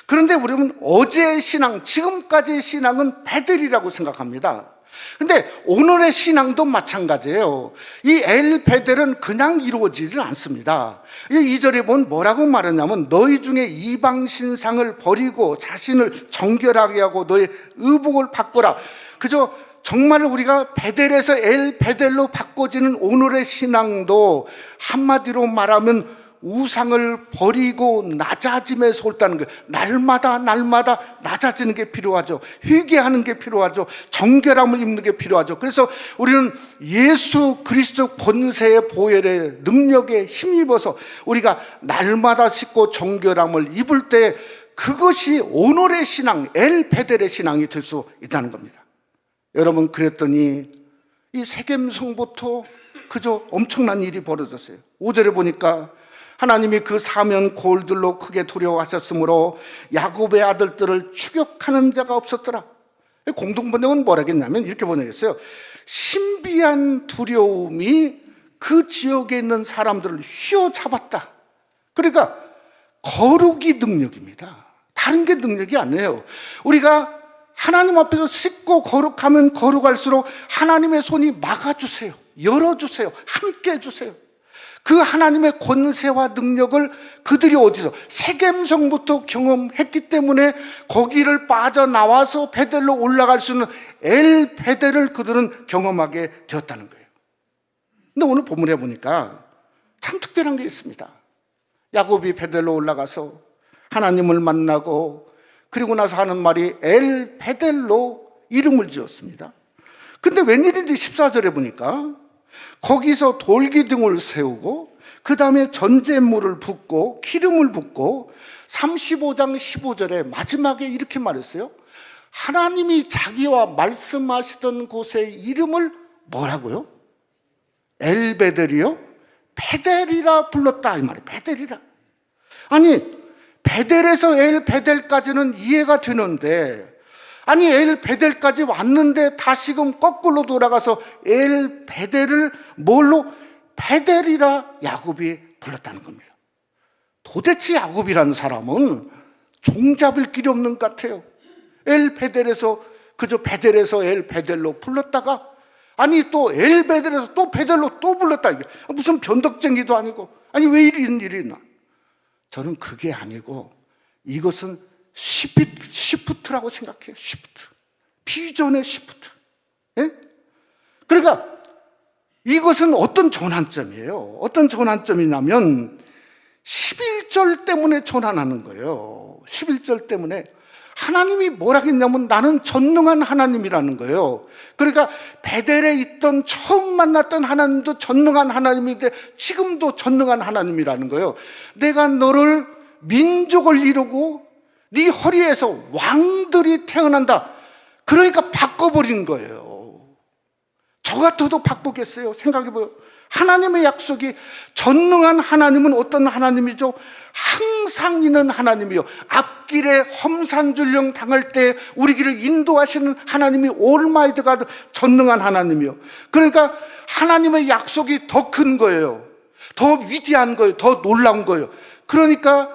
그런데 우리는 어제의 신앙, 지금까지의 신앙은 베델이라고 생각합니다. 근데 오늘의 신앙도 마찬가지예요. 이 엘 베델은 그냥 이루어지질 않습니다. 2절에 보면 뭐라고 말하냐면 너희 중에 이방 신상을 버리고 자신을 정결하게 하고 너의 의복을 바꾸라. 그저 정말 우리가 베델에서 엘 베델로 바꿔지는 오늘의 신앙도 한마디로 말하면 우상을 버리고 낮아짐에 솔다는 거예요. 날마다 낮아지는 게 필요하죠. 회개하는 게 필요하죠. 정결함을 입는 게 필요하죠. 그래서 우리는 예수 그리스도 권세의 보혈의 능력에 힘입어서 우리가 날마다 씻고 정결함을 입을 때 그것이 오늘의 신앙, 엘 베델의 신앙이 될 수 있다는 겁니다. 여러분, 그랬더니 이 세겜성부터 그저 엄청난 일이 벌어졌어요. 5절에 보니까 하나님이 그 사면 골들로 크게 두려워하셨으므로 야곱의 아들들을 추격하는 자가 없었더라. 공동번역은 뭐라겠냐면 이렇게 번역했어요. 신비한 두려움이 그 지역에 있는 사람들을 휘어잡았다. 그러니까 거룩이 능력입니다. 다른 게 능력이 아니에요. 우리가 하나님 앞에서 씻고 거룩하면 거룩할수록 하나님의 손이 막아주세요. 열어주세요. 함께 해주세요. 그 하나님의 권세와 능력을 그들이 어디서? 세겜성부터 경험했기 때문에 거기를 빠져나와서 베델로 올라갈 수 있는 엘 베델을 그들은 경험하게 되었다는 거예요. 근데 오늘 본문에 보니까 참 특별한 게 있습니다. 야곱이 베델로 올라가서 하나님을 만나고 그리고 나서 하는 말이 엘 베델로 이름을 지었습니다. 근데 웬일인지 14절에 보니까 거기서 돌기둥을 세우고 그 다음에 전제물을 붓고 기름을 붓고 35장 15절에 마지막에 이렇게 말했어요. 하나님이 자기와 말씀하시던 곳의 이름을 뭐라고요? 엘베델이요? 베델이라 불렀다 이 말이에요. 베델이라. 아니 베델에서 엘베델까지는 이해가 되는데 아니 엘베델까지 왔는데 다시금 거꾸로 돌아가서 엘베델을 뭘로? 베델이라 야곱이 불렀다는 겁니다. 도대체 야곱이라는 사람은 종잡을 길이 없는 것 같아요. 엘베델에서 그저 베델에서 엘베델로 불렀다가 아니 또 엘베델에서 또 베델로 또 불렀다. 이게 무슨 변덕쟁이도 아니고 아니 왜 이런 일이 있나? 저는 그게 아니고 이것은 시프트라고 생각해요. 시프트. 비전의 시프트. 예? 그러니까 이것은 어떤 전환점이에요. 어떤 전환점이냐면 11절 때문에 전환하는 거예요. 11절 때문에 하나님이 뭐라 했냐면 나는 전능한 하나님이라는 거예요. 그러니까 베델에 있던 처음 만났던 하나님도 전능한 하나님인데 지금도 전능한 하나님이라는 거예요. 내가 너를 민족을 이루고 네 허리에서 왕들이 태어난다. 그러니까 바꿔버린 거예요. 저 같아도 바꾸겠어요? 생각해봐요. 하나님의 약속이 전능한 하나님은 어떤 하나님이죠? 항상 있는 하나님이요. 앞길에 험산줄령 당할 때 우리 길을 인도하시는 하나님이 올마이드가 전능한 하나님이요. 그러니까 하나님의 약속이 더 큰 거예요. 더 위대한 거예요. 더 놀라운 거예요. 그러니까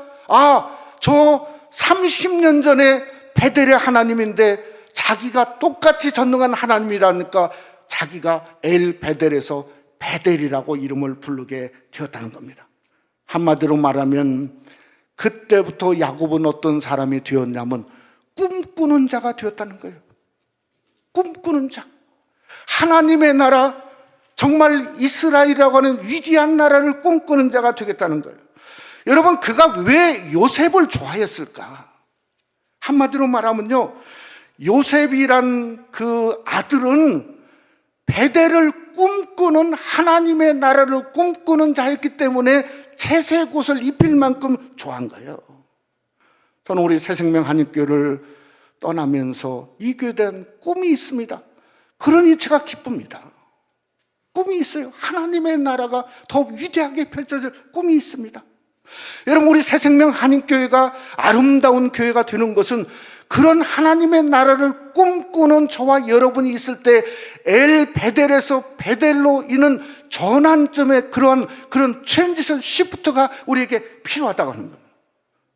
저 30년 전에 베델의 하나님인데 자기가 똑같이 전능한 하나님이라니까 자기가 엘 베델에서 베델이라고 이름을 부르게 되었다는 겁니다. 한마디로 말하면 그때부터 야곱은 어떤 사람이 되었냐면 꿈꾸는 자가 되었다는 거예요. 꿈꾸는 자. 하나님의 나라, 정말 이스라엘이라고 하는 위대한 나라를 꿈꾸는 자가 되겠다는 거예요. 여러분, 그가 왜 요셉을 좋아했을까? 한마디로 말하면요, 요셉이란 그 아들은 베델을 꿈꾸는 하나님의 나라를 꿈꾸는 자였기 때문에 채색 옷을 입힐 만큼 좋아한 거예요. 저는 우리 새생명 한인교회를 떠나면서 이 교회에 대한 꿈이 있습니다. 그러니 제가 기쁩니다. 꿈이 있어요. 하나님의 나라가 더 위대하게 펼쳐질 꿈이 있습니다. 여러분, 우리 새생명 한인교회가 아름다운 교회가 되는 것은 그런 하나님의 나라를 꿈꾸는 저와 여러분이 있을 때 엘 베델에서 베델로 있는 전환점의 그런 트랜지션 시프트가 우리에게 필요하다고 하는 겁니다.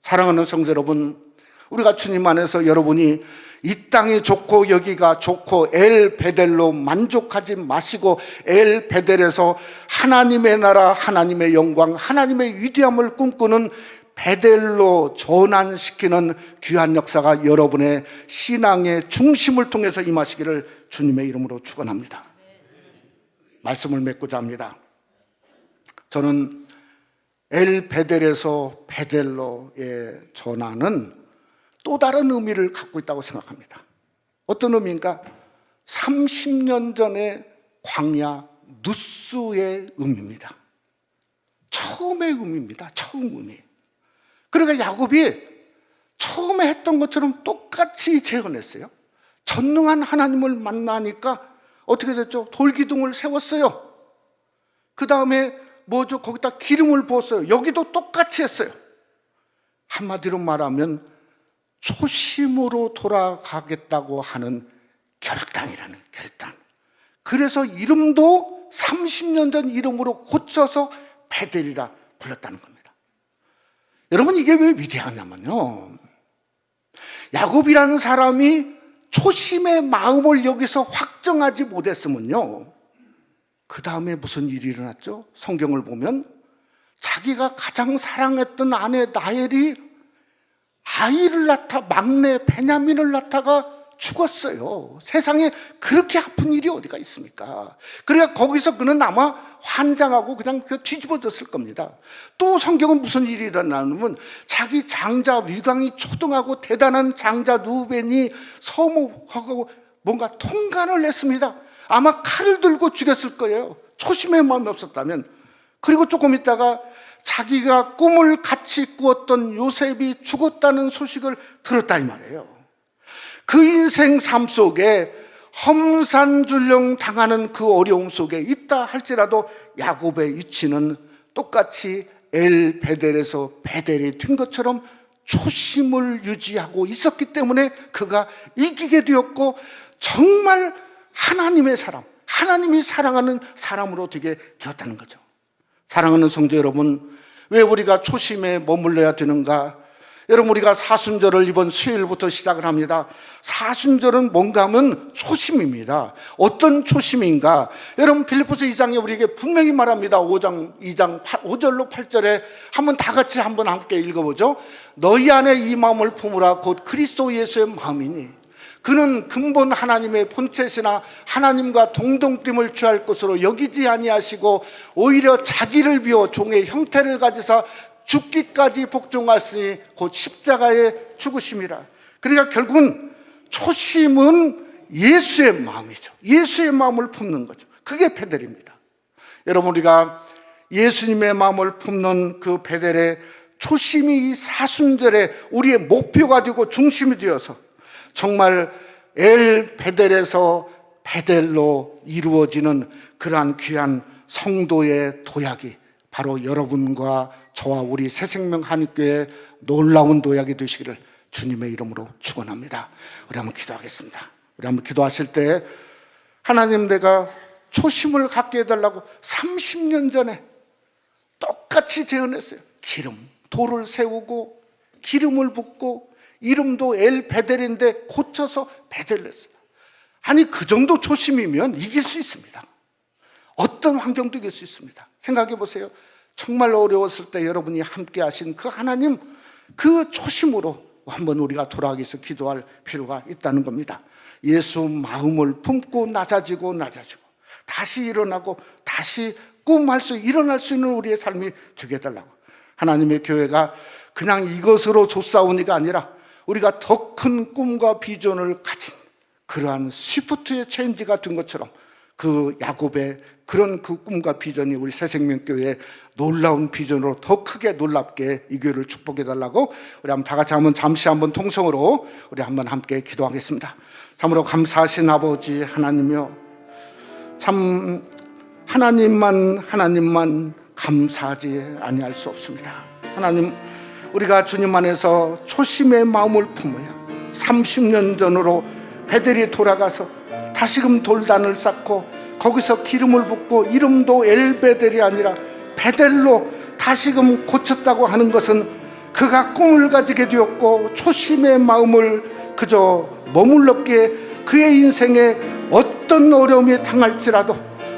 사랑하는 성도 여러분, 우리가 주님 안에서 여러분이 이 땅이 좋고 여기가 좋고 엘 베델로 만족하지 마시고 엘 베델에서 하나님의 나라, 하나님의 영광, 하나님의 위대함을 꿈꾸는 베델로 전환시키는 귀한 역사가 여러분의 신앙의 중심을 통해서 임하시기를 주님의 이름으로 축원합니다. 말씀을 맺고자 합니다. 저는 엘 베델에서 베델로의 전환은 또 다른 의미를 갖고 있다고 생각합니다. 어떤 의미인가? 30년 전의 광야 누스의 의미입니다. 처음의 의미입니다. 처음 의미. 그러니까 야곱이 처음에 했던 것처럼 똑같이 재현했어요. 전능한 하나님을 만나니까 어떻게 됐죠? 돌기둥을 세웠어요. 그 다음에 뭐죠? 거기다 기름을 부었어요. 여기도 똑같이 했어요. 한마디로 말하면 초심으로 돌아가겠다고 하는 결단이라는 결단. 그래서 이름도 30년 전 이름으로 고쳐서 베델이라 불렀다는 겁니다. 여러분, 이게 왜 위대하냐면요, 야곱이라는 사람이 초심의 마음을 여기서 확정하지 못했으면요, 그 다음에 무슨 일이 일어났죠? 성경을 보면 자기가 가장 사랑했던 아내 라헬이 아이를 낳다, 막내 베냐민을 낳다가 죽었어요. 세상에 그렇게 아픈 일이 어디가 있습니까? 그러니까 거기서 그는 아마 환장하고 그냥 뒤집어졌을 겁니다. 또 성경은 무슨 일이 일어나냐면 자기 장자 위강이 초등하고 대단한 장자 누벤이 서모하고 뭔가 통간을 냈습니다. 아마 칼을 들고 죽였을 거예요. 초심의 마음이 없었다면. 그리고 조금 있다가 자기가 꿈을 같이 꾸었던 요셉이 죽었다는 소식을 들었다 이 말이에요. 그 인생 삶 속에 험산줄령 당하는 그 어려움 속에 있다 할지라도 야곱의 위치는 똑같이 엘 베델에서 베델이 된 것처럼 초심을 유지하고 있었기 때문에 그가 이기게 되었고 정말 하나님의 사람, 하나님이 사랑하는 사람으로 되게 되었다는 거죠. 사랑하는 성도 여러분, 왜 우리가 초심에 머물러야 되는가? 여러분, 우리가 사순절을 이번 수요일부터 시작을 합니다. 사순절은 뭔가 하면 초심입니다. 어떤 초심인가? 여러분, 빌립보서 2장에 우리에게 분명히 말합니다. 2장 5절로 8절에 한번 다 같이 한번 함께 읽어보죠. 너희 안에 이 마음을 품으라. 곧 그리스도 예수의 마음이니 그는 근본 하나님의 본체시나 하나님과 동등됨을 취할 것으로 여기지 아니하시고 오히려 자기를 비워 종의 형태를 가지사 죽기까지 복종하시니 곧 십자가에 죽으심이라. 그러니까 결국은 초심은 예수의 마음이죠. 예수의 마음을 품는 거죠. 그게 베델입니다. 여러분, 우리가 예수님의 마음을 품는 그 베델의 초심이 이 사순절에 우리의 목표가 되고 중심이 되어서 정말 엘 베델에서 베델로 이루어지는 그러한 귀한 성도의 도약이 바로 여러분과 저와 우리 새생명 한인교회의 놀라운 도약이 되시기를 주님의 이름으로 축원합니다. 우리 한번 기도하겠습니다. 우리 한번 기도하실 때 하나님, 내가 초심을 갖게 해달라고 30년 전에 똑같이 재현했어요. 기름, 돌을 세우고 기름을 붓고 이름도 엘 베델인데 고쳐서 베델을 했어요. 아니, 그 정도 초심이면 이길 수 있습니다. 어떤 환경도 이길 수 있습니다. 생각해 보세요. 정말 어려웠을 때 여러분이 함께 하신 그 하나님, 그 초심으로 한번 우리가 돌아가기 위해서 기도할 필요가 있다는 겁니다. 예수 마음을 품고 낮아지고 다시 일어나고 다시 꿈할 수, 일어날 수 있는 우리의 삶이 되게 해달라고. 하나님의 교회가 그냥 이것으로 쫓아오니가 아니라 우리가 더 큰 꿈과 비전을 가진 그러한 시프트의 체인지가 된 것처럼 그 야곱의 그런 그 꿈과 비전이 우리 새생명교회의 놀라운 비전으로 더 크게 놀랍게 이 교회를 축복해달라고 우리 한번 다 같이 잠시 한번 통성으로 우리 한번 함께 기도하겠습니다. 참으로 감사하신 아버지 하나님이여, 참 하나님만 감사하지 아니할 수 없습니다. 하나님, 우리가 주님 안에서 초심의 마음을 품어야 30년 전으로 베델이 돌아가서 다시금 돌단을 쌓고 거기서 기름을 붓고 이름도 엘베델이 아니라 베델로 다시금 고쳤다고 하는 것은 그가 꿈을 가지게 되었고 초심의 마음을 그저 머물렀기에 그의 인생에 어떤 어려움이 당할지라도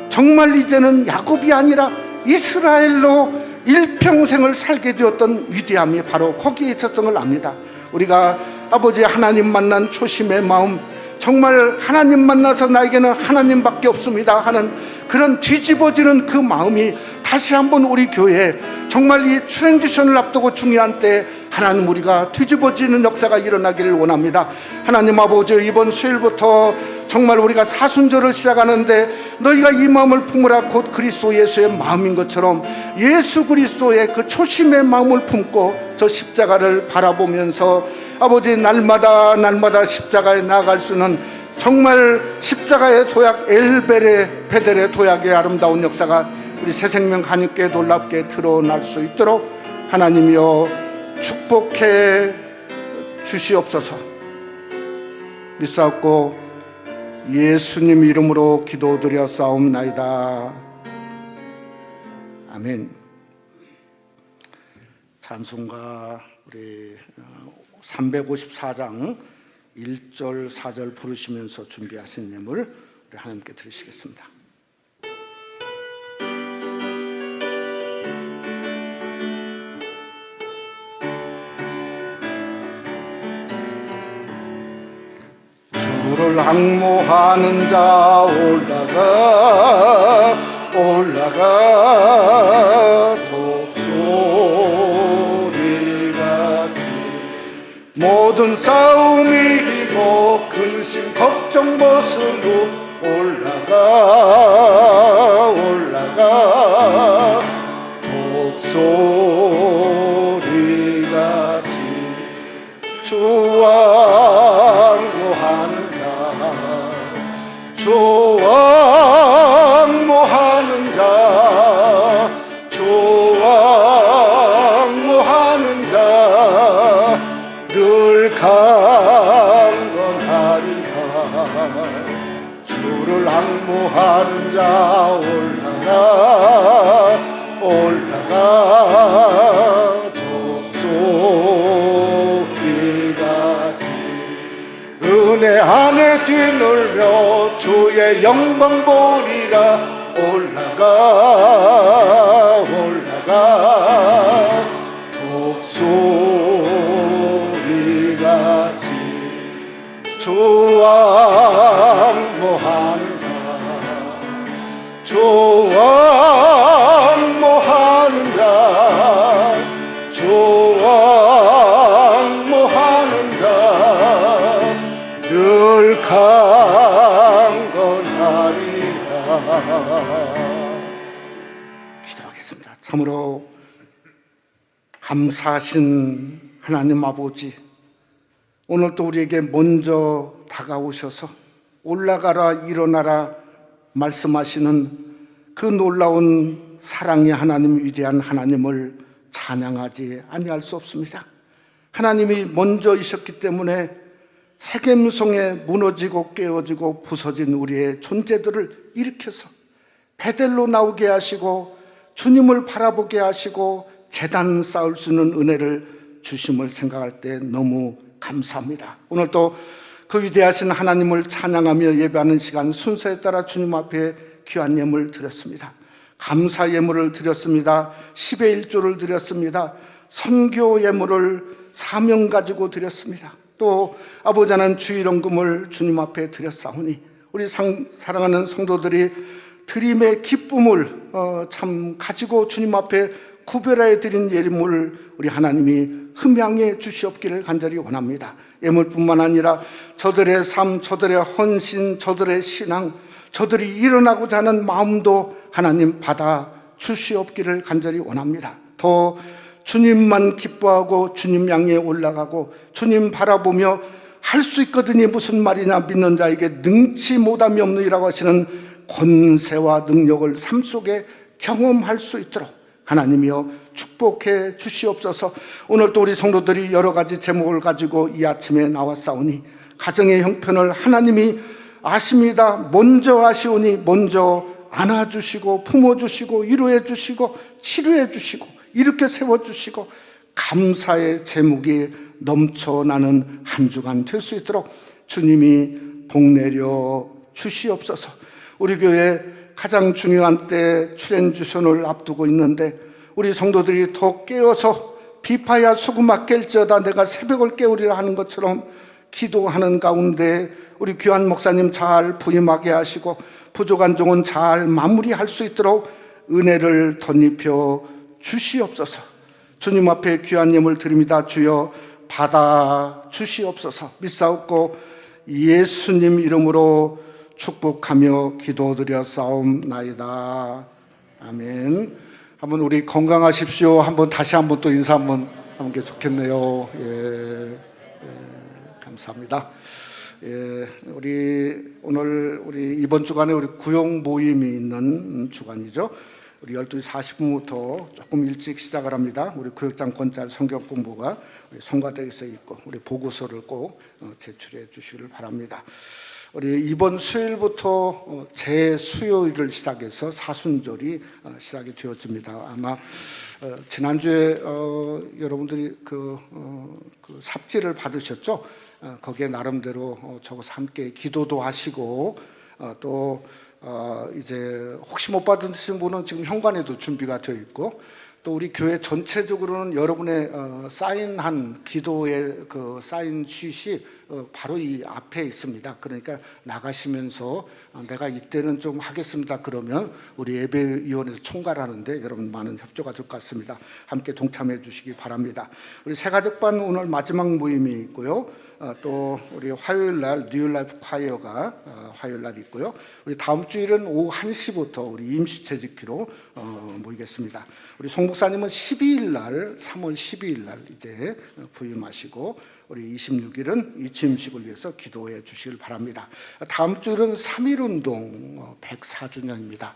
정말 이제는 야곱이 아니라 이스라엘로 일평생을 살게 되었던 위대함이 바로 거기에 있었던 걸 압니다. 우리가 아버지 하나님 만난 초심의 마음, 정말 하나님 만나서 나에게는 하나님밖에 없습니다 하는 그런 뒤집어지는 그 마음이 다시 한번 우리 교회에 정말 이 트랜지션을 앞두고 중요한 때 하나님 우리가 뒤집어지는 역사가 일어나기를 원합니다. 하나님 아버지, 이번 수요일부터 정말 우리가 사순절을 시작하는데 너희가 이 마음을 품으라 곧 그리스도 예수의 마음인 것처럼 예수 그리스도의 그 초심의 마음을 품고 저 십자가를 바라보면서 아버지 날마다 십자가에 나아갈 수 있는 정말 십자가의 도약 엘벨의 베델의 도약의 아름다운 역사가 우리 새생명 한인교회 놀랍게 드러날 수 있도록 하나님이여 축복해 주시옵소서. 믿사옵고 예수님 이름으로 기도드렸사옵나이다. 아멘. 찬송가 우리 354장 1절 4절 부르시면서 준비하신 예물 우리 하나님께 드리시겠습니다. 주를 앙모하는 자 올라가 독소리같이 모든 싸움 이기고 근심 걱정 벗은 후 올라가 독소리같이 주와 앙모하는 자 주와 앙모하는 자 주와 앙모하는 자 늘 강건하리라. 주를 앙모하는 자 올라가 독소리같이 은혜 안에 뒤놀며 주의 영광 보리라. 올라가 독소리같이 주와 앙모하는 자 주와 앙모하는 자 주와 앙모하는 자 늘 강건하리라. 기도하겠습니다. 참으로 감사하신 하나님 아버지, 오늘 또 우리에게 먼저 다가오셔서 올라가라 일어나라 말씀하시는 그 놀라운 사랑의 하나님, 위대한 하나님을 찬양하지 아니할 수 없습니다. 하나님이 먼저이셨기 때문에 세겜성에 무너지고 깨어지고 부서진 우리의 존재들을 일으켜서 베델로 나오게 하시고 주님을 바라보게 하시고 제단 쌓을 수 있는 은혜를 주심을 생각할 때 너무 감사합니다. 오늘 또 그 위대하신 하나님을 찬양하며 예배하는 시간 순서에 따라 주님 앞에 귀한 예물 드렸습니다. 감사 예물을 드렸습니다. 10의 1조를 드렸습니다. 선교 예물을 사명 가지고 드렸습니다. 또 아버지 하나님 주일원금을 주님 앞에 드렸사오니 우리 사랑하는 성도들이 드림의 기쁨을 참 가지고 주님 앞에 구별하여 드린 예물을 우리 하나님이 흠양해 주시옵기를 간절히 원합니다. 예물뿐만 아니라 저들의 삶, 저들의 헌신, 저들의 신앙, 저들이 일어나고자 하는 마음도 하나님 받아 주시옵기를 간절히 원합니다. 더 주님만 기뻐하고 주님 향해 올라가고 주님 바라보며 할 수 있거든이 무슨 말이냐, 믿는 자에게 능치 못함이 없느니라고 하시는 권세와 능력을 삶 속에 경험할 수 있도록 하나님이여 축복해 주시옵소서. 오늘 또 우리 성도들이 여러 가지 제목을 가지고 이 아침에 나왔사오니 가정의 형편을 하나님이 아십니다. 먼저 아시오니 먼저 안아주시고 품어주시고 위로해 주시고 치료해 주시고 이렇게 세워주시고 감사의 제목이 넘쳐나는 한 주간 될 수 있도록 주님이 복 내려 주시옵소서. 우리 교회 가장 중요한 때 추렌주선을 앞두고 있는데 우리 성도들이 더 깨어서 비파야 수구마 깰지어다 내가 새벽을 깨우리라 하는 것처럼 기도하는 가운데 우리 귀한 목사님 잘 부임하게 하시고 부족한 종은 잘 마무리할 수 있도록 은혜를 덧입혀 주시옵소서. 주님 앞에 귀한 예물 드립니다. 주여 받아 주시옵소서. 믿사옵고 예수님 이름으로 축복하며 기도드려 싸움나이다. 아멘. 한번 우리 건강하십시오. 한번 다시 한번 또 인사 한번 하는 게 좋겠네요. 감사합니다. 우리 이번 주간에 우리 구용 모임이 있는 주간이죠. 우리 12시 40분부터 조금 일찍 시작을 합니다. 우리 구역장권짤 성경 공부가 우리 성가대에서 있고 우리 보고서를 꼭 제출해 주시기를 바랍니다. 우리 이번 수요일부터 재수요일을 시작해서 사순절이 시작이 되었습니다. 아마 지난주에 여러분들이 그 삽지를 받으셨죠? 거기에 나름대로 적어서 함께 기도도 하시고 또 이제 혹시 못 받으신 분은 지금 현관에도 준비가 되어 있고 또 우리 교회 전체적으로는 여러분의 사인한 기도의 그 사인 쉿이 바로 이 앞에 있습니다. 그러니까 나가시면서 내가 이때는 좀 하겠습니다 그러면 우리 예배위원회에서 총괄하는데 여러분 많은 협조가 될 것 같습니다. 함께 동참해 주시기 바랍니다. 우리 새가족반 오늘 마지막 모임이 있고요. 또 우리 화요일날 뉴라이프 콰이어가 화요일날 있고요. 우리 다음 주일은 오후 1시부터 우리 임시채직기로 모이겠습니다. 우리 송 목사님은 12일날 3월 12일날 이제 부임하시고 우리 26일은 이취임식을 위해서 기도해 주시길 바랍니다. 다음 주일은 3.1운동 104주년입니다.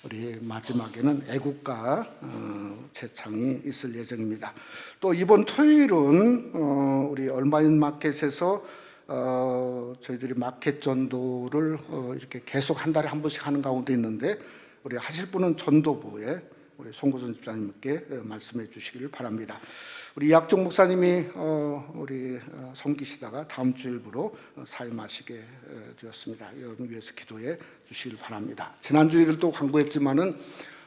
우리 마지막에는 애국가 제창이 있을 예정입니다. 또 이번 토요일은 우리 얼마인 마켓에서 저희들이 마켓 전도를 이렇게 계속 한 달에 한 번씩 하는 가운데 있는데 우리 하실 분은 전도부에 우리 송고선 집사님께 말씀해 주시기를 바랍니다. 우리 이학종 목사님이 우리 섬기시다가 다음 주일부로 사임하시게 되었습니다. 여러분 위해서 기도해 주시길 바랍니다. 지난주일을 또 광고했지만은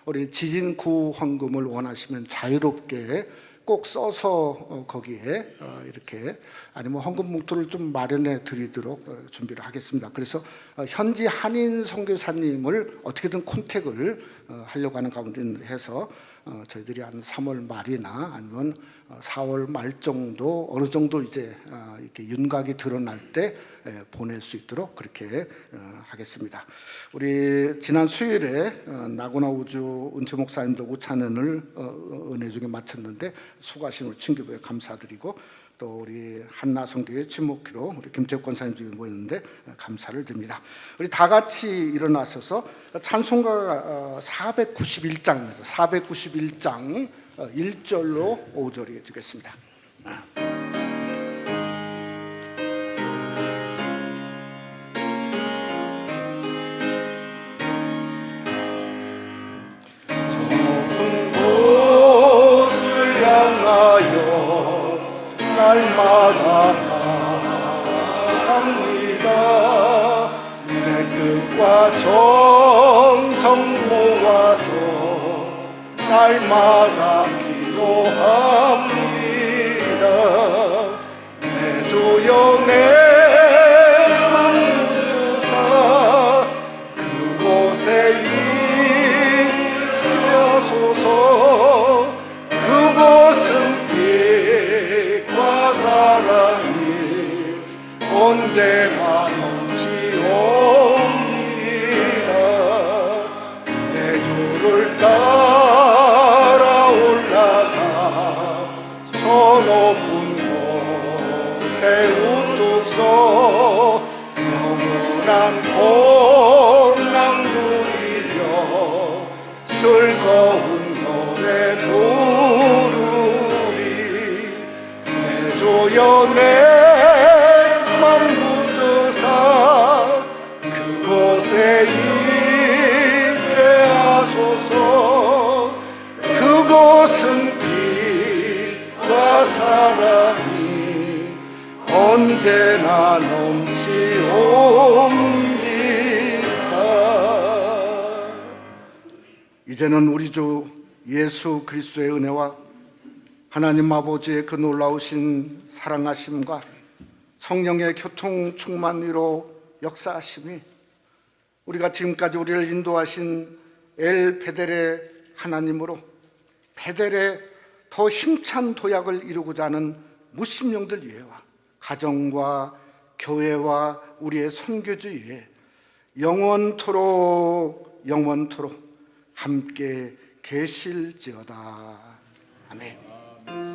우리 지진 구헌금을 원하시면 자유롭게 꼭 써서 거기에 이렇게 아니면 헌금 봉투를 좀 마련해 드리도록 준비를 하겠습니다. 그래서 현지 한인 선교사님을 어떻게든 컨택을 하려고 하는 가운데 해서 저희들이 한 3월 말이나 아니면 4월 말 정도 어느 정도 이제 이렇게 윤곽이 드러날 때 보낼 수 있도록 그렇게 하겠습니다. 우리 지난 수요일에 나고나 우주 은퇴 목사님도 우찬은을 은혜 중에 마쳤는데 수고하신 우리 친구에 감사드리고 또 우리 한나성교회 친목회로 우리 김태욱 권사님 중에 모였는데 감사를 드립니다. 우리 다 같이 일어나셔서 찬송가 491장입니다. 491장 1절로 5절이 되겠습니다. 좁은 곳을 향하여 날마다 나아갑니다. 내 뜻과 정성 모아서 날마다 기도합니다. 내 주여 내 맘 붙드사 그곳에 있게 하소서. 그곳은 빛과 사랑이 언제나 넘치옵니다. 내 주를 따라 올라가 저 높은 곳에 우뚝 서 영원한 복락 누리며 즐거운 노래 부르리. 내 주여 내 맘 붙드사 그곳에 있게 하소서. 그곳은 빛과 언제나 넘치옵니다. 이제는 우리 주 예수 그리스도의 은혜와 하나님 아버지의 그 놀라우신 사랑하심과 성령의 교통 충만위로 역사하심이 우리가 지금까지 우리를 인도하신 엘 베델의 하나님으로 베델의 더 힘찬 도약을 이루고자 하는 무심령들 위에와 가정과 교회와 우리의 선교지 위에 영원토록 함께 계실지어다. 아멘.